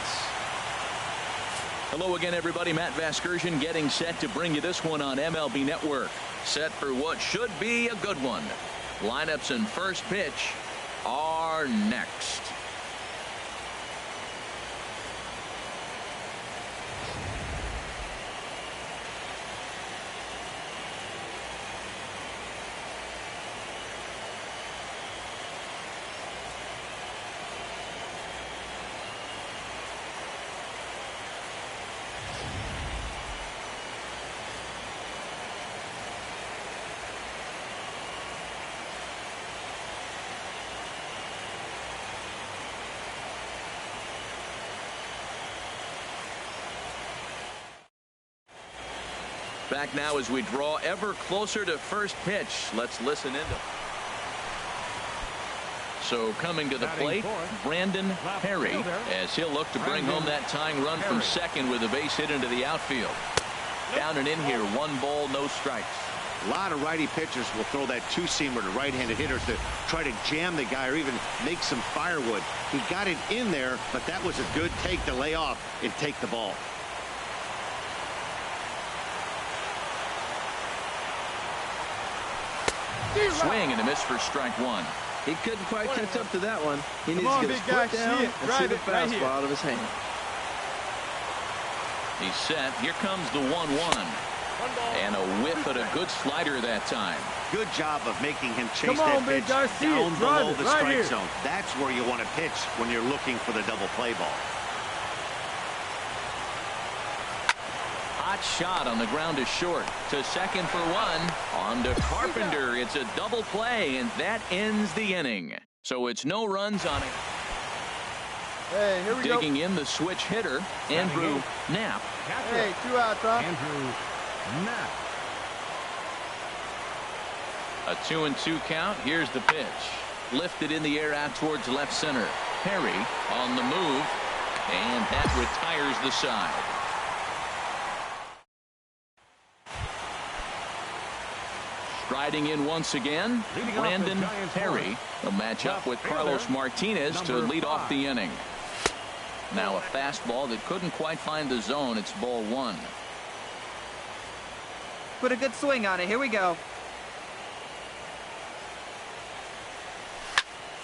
Hello again, everybody. Matt Vasgersian getting set to bring you this one on MLB Network. Set for what should be a good one. Lineups and first pitch are next. Back now as we draw ever closer to first pitch. Let's listen into it. So coming to the plate, Brandon Perry, as he'll look to bring home that tying run from second with a base hit into the outfield. Down and in here, 1 ball, no strikes. A lot of righty pitchers will throw that 2-seamer to right-handed hitters to try to jam the guy or even make some firewood. He got it in there, but that was a good take to lay off and take the ball. Swing and a miss for strike 1. He couldn't quite catch up to that one. He needs to get his foot down and see the fastball out of his hand. He's set. Here comes the 1-1. And a whiff at a good slider that time. Good job of making him chase that pitch down below the strike zone. That's where you want to pitch when you're looking for the double play ball. hot shot on the ground is short. To second for one. On to Carpenter. It's a double play, and that ends the inning. So it's no runs on it. Hey, here we go. Digging in the switch hitter, Andrew Knapp. Hey, 2 outs, huh? Andrew Knapp. A 2-2 count. Here's the pitch. Lifted in the air out towards left center. Perry on the move, and that retires the side. Striding in once again, Brandon Perry. A matchup with Carlos Martinez to lead off the inning. Now a fastball that couldn't quite find the zone. It's ball 1. Put a good swing on it. Here we go.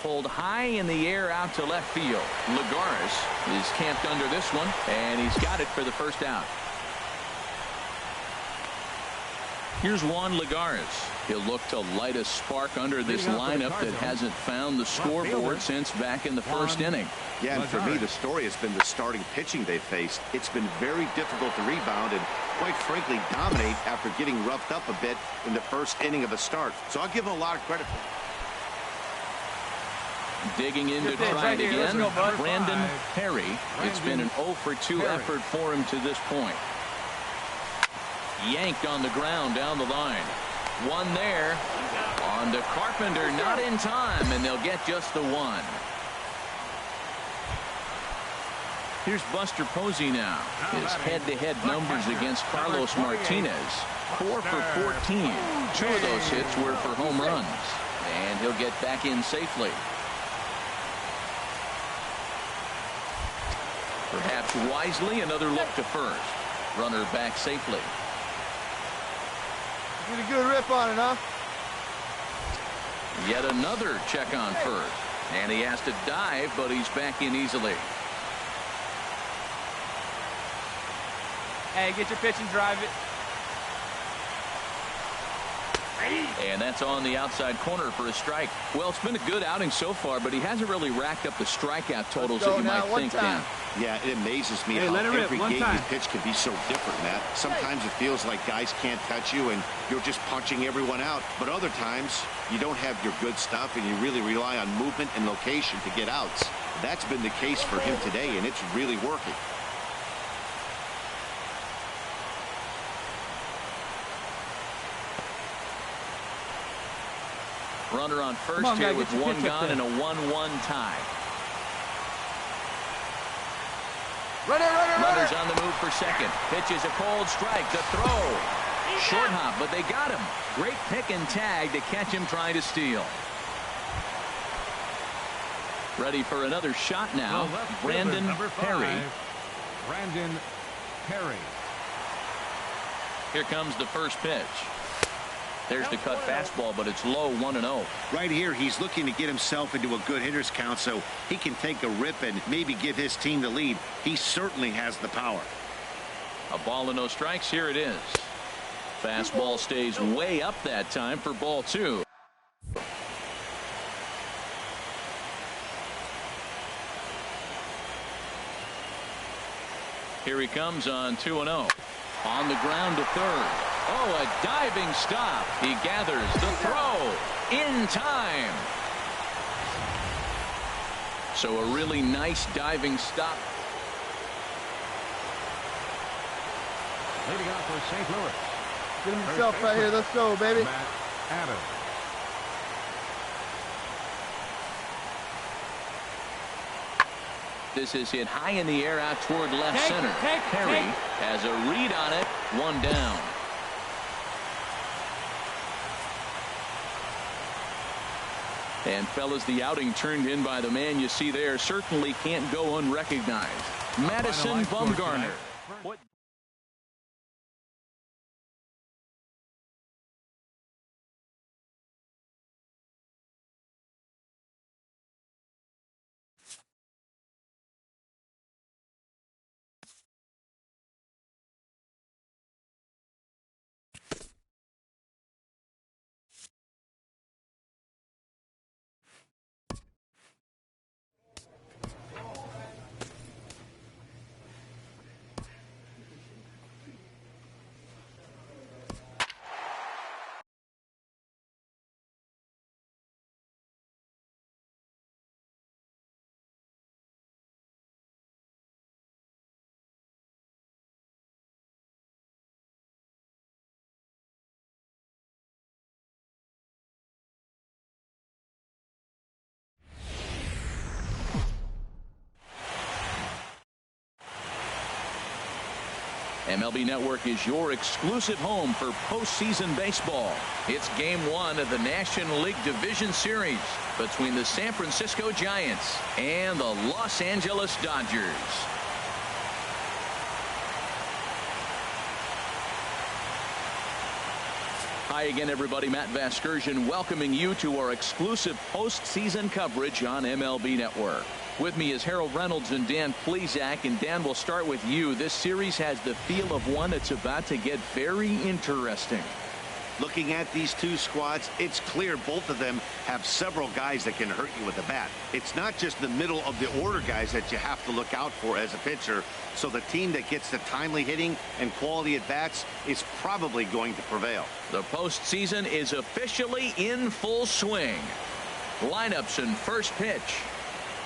Pulled high in the air out to left field. Lagares is camped under this one, and he's got it for the first out. Here's Juan Lagares. He'll look to light a spark under this lineup that hasn't found the scoreboard since back in the first inning. Yeah, and for me, the story has been the starting pitching they've faced. It's been very difficult to rebound and, quite frankly, dominate after getting roughed up a bit in the first inning of a start. So I'll give them a lot of credit for it. Digging in to try it again, Brandon Perry. It's been an 0 for 2 effort for him to this point. Yanked on the ground down the line. One there. On to Carpenter, not in time, and they'll get just the one. Here's Buster Posey now. His head-to-head numbers against Carlos Martinez. 4 for 14. 2 of those hits were for home runs. And he'll get back in safely. Perhaps wisely, another look to first. Runner back safely. Get a good rip on it, huh? Yet another check on first. And he has to dive, but he's back in easily. Hey, get your pitch and drive it. And that's on the outside corner for a strike. Well, it's been a good outing so far, but he hasn't really racked up the strikeout totals that you might think, Dan. Yeah, it amazes me how every game you pitch can be so different, Matt. Sometimes it feels like guys can't touch you and you're just punching everyone out. But other times, you don't have your good stuff and you really rely on movement and location to get outs. That's been the case for him today, and it's really working. Runner on first here with one gone and a 1-1 tie. Runner's on the move for second. Pitch is a cold strike. The throw. Short hop, but they got him. Great pick and tag to catch him trying to steal. Ready for another shot now. Brandon Perry. Brandon Perry. Here comes the first pitch. There's the cut fastball, but it's low, 1-0. Right here, he's looking to get himself into a good hitter's count so he can take a rip and maybe give his team the lead. He certainly has the power. A ball and no strikes. Here it is. Fastball stays way up that time for ball 2. Here he comes on 2-0. On the ground to third. Oh, a diving stop. He gathers the throw in time. So a really nice diving stop. Leading off for St. Louis. Get himself right here. Let's go, baby. Matt Adams. This is hit high in the air out toward left center. Perry has a read on it. One down. And fellas, the outing turned in by the man you see there certainly can't go unrecognized. Madison Bumgarner. MLB Network is your exclusive home for postseason baseball. It's Game 1 of the National League Division Series between the San Francisco Giants and the Los Angeles Dodgers. Hi again, everybody. Matt Vasgersian welcoming you to our exclusive postseason coverage on MLB Network. With me is Harold Reynolds and Dan Plesac. And Dan, we'll start with you. This series has the feel of one that's about to get very interesting. Looking at these two squads, it's clear both of them have several guys that can hurt you with the bat. It's not just the middle of the order guys that you have to look out for as a pitcher. So the team that gets the timely hitting and quality at bats is probably going to prevail. The postseason is officially in full swing. Lineups and first pitch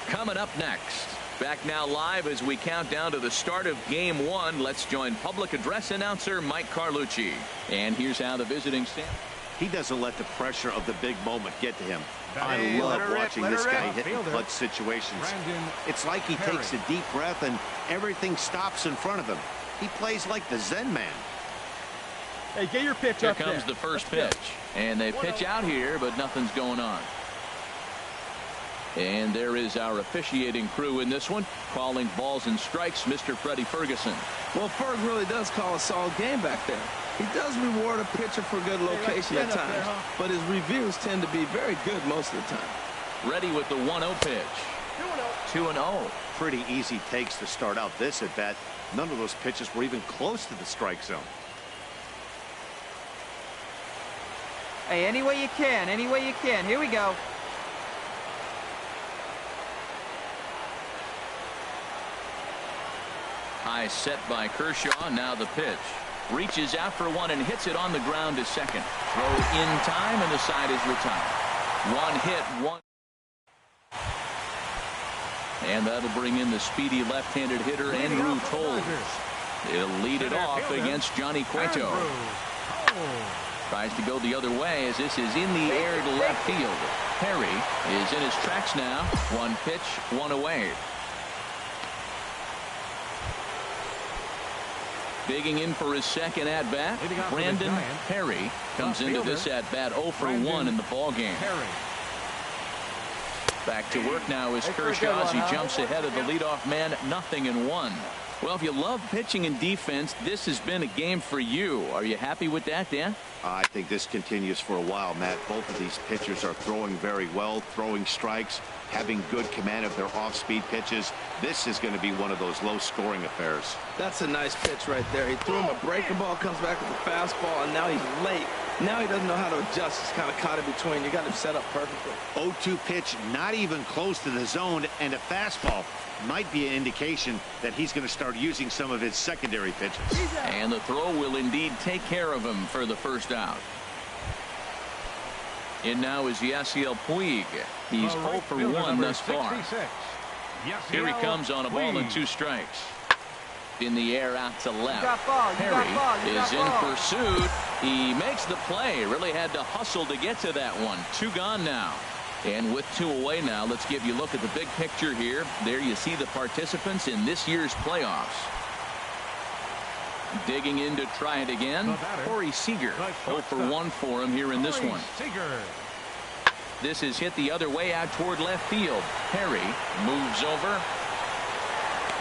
coming up next. Back now live as we count down to the start of Game 1. Let's join public address announcer Mike Carlucci. And here's how the visiting stand. He doesn't let the pressure of the big moment get to him. I love watching this guy hit in clutch situations. It's like he takes a deep breath and everything stops in front of him. He plays like the Zen man. Hey, get your pitch up there. Here comes the first pitch. And they pitch out here, but nothing's going on. And there is our officiating crew in this one, calling balls and strikes, Mr. Freddie Ferguson. Well, Ferg really does call a solid game back there. He does reward a pitcher for good location at times, but his reviews tend to be very good most of the time. Ready with the 1-0 pitch. 2-0. Pretty easy takes to start out this at bat. None of those pitches were even close to the strike zone. Hey, any way you can, any way you can. Here we go. High set by Kershaw. Now the pitch. Reaches out for one and hits it on the ground to second. Throw in time and the side is retired. One hit, one. And that'll bring in the speedy left-handed hitter Andrew Toles. He'll lead it off against Johnny Cueto. Tries to go the other way as this is in the air to left field. Perry is in his tracks now. One pitch, one away. Digging in for his second at-bat, Brandon Perry comes into this at-bat 0 for 1 in the ballgame. Back to work now is Kershaw as he jumps ahead of the leadoff man, 0-1. Well, if you love pitching and defense, this has been a game for you. Are you happy with that, Dan? I think this continues for a while, Matt. Both of these pitchers are throwing very well, throwing strikes, having good command of their off-speed pitches. This is going to be one of those low-scoring affairs. That's a nice pitch right there. He threw him a breaking ball, comes back with a fastball, and now he's late. Now he doesn't know how to adjust. He's kind of caught in between. You got him set up perfectly. 0-2 pitch, not even close to the zone, and a fastball might be an indication that he's going to start using some of his secondary pitches. And the throw will indeed take care of him for the first out. And now is Yasiel Puig. He's 0 for 1 thus far. Here he comes on a ball and 2 strikes. In the air out to left. Perry is in pursuit. He makes the play. Really had to hustle to get to that one. 2 gone now. And with 2 away now, let's give you a look at the big picture here. There you see the participants in this year's playoffs. Digging in to try it again, Corey Seager. 0 for 1 for him here in this one. This is hit the other way out toward left field. Perry moves over.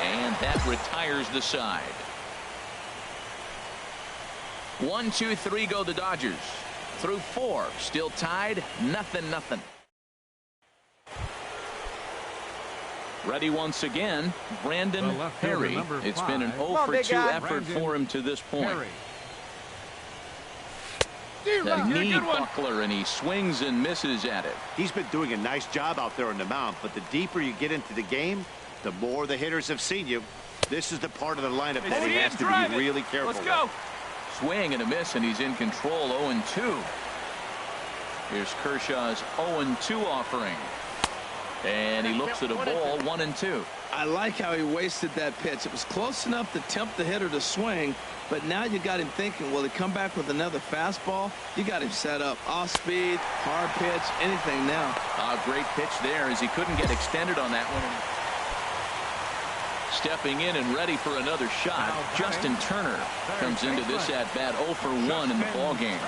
And that retires the side. 1, 2, 3 go the Dodgers. Through 4. Still tied. 0-0. Ready once again, Brandon Perry. It's been an 0 for 2 effort for him to this point. The knee buckler, and he swings and misses at it. He's been doing a nice job out there on the mound, but the deeper you get into the game, the more the hitters have seen you. This is the part of the lineup that he has to be really careful. Let's go. Swing and a miss, and he's in control. 0-2. Here's Kershaw's 0-2 offering. And he looks at a ball, 1-2. I like how he wasted that pitch. It was close enough to tempt the hitter to swing, but now you got him thinking, will he come back with another fastball? You got him set up. Off speed, hard pitch, anything now. A great pitch there as he couldn't get extended on that one. Stepping in and ready for another shot, Justin Turner comes into this at-bat 0 for 1 in the ballgame.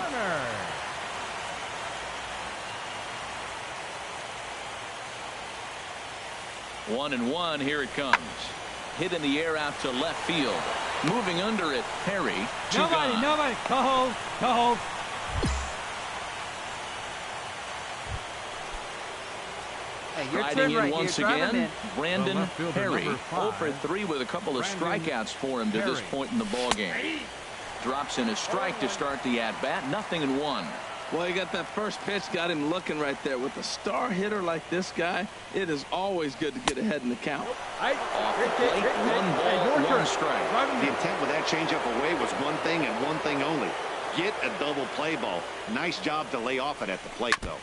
1-1, here it comes. Hit in the air out to left field. Moving under it, Perry. Nobody. Go hold. Hey, your Riding turn in right once here. Drive him again, in. Brandon Perry. 0 for 3 with a couple of strikeouts for him to this point in the ballgame. Drops in a strike to start the at-bat. 0-1. Well, you got that first pitch, got him looking right there. With a star hitter like this guy, it is always good to get ahead in the count. Off the plate, 1 ball, 1 strike. The intent with that changeup away was one thing and one thing only. Get a double play ball. Nice job to lay off it at the plate, though.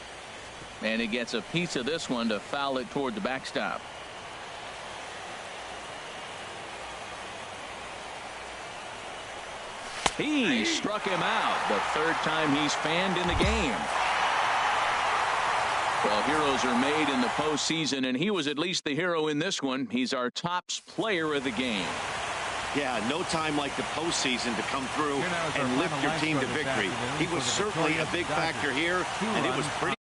And he gets a piece of this one to foul it toward the backstop. He struck him out the 3rd time he's fanned in the game. Well, heroes are made in the postseason, and he was at least the hero in this one. He's our top player of the game. Yeah, no time like the postseason to come through and lift your team to victory. He was certainly a big factor here, and it was pretty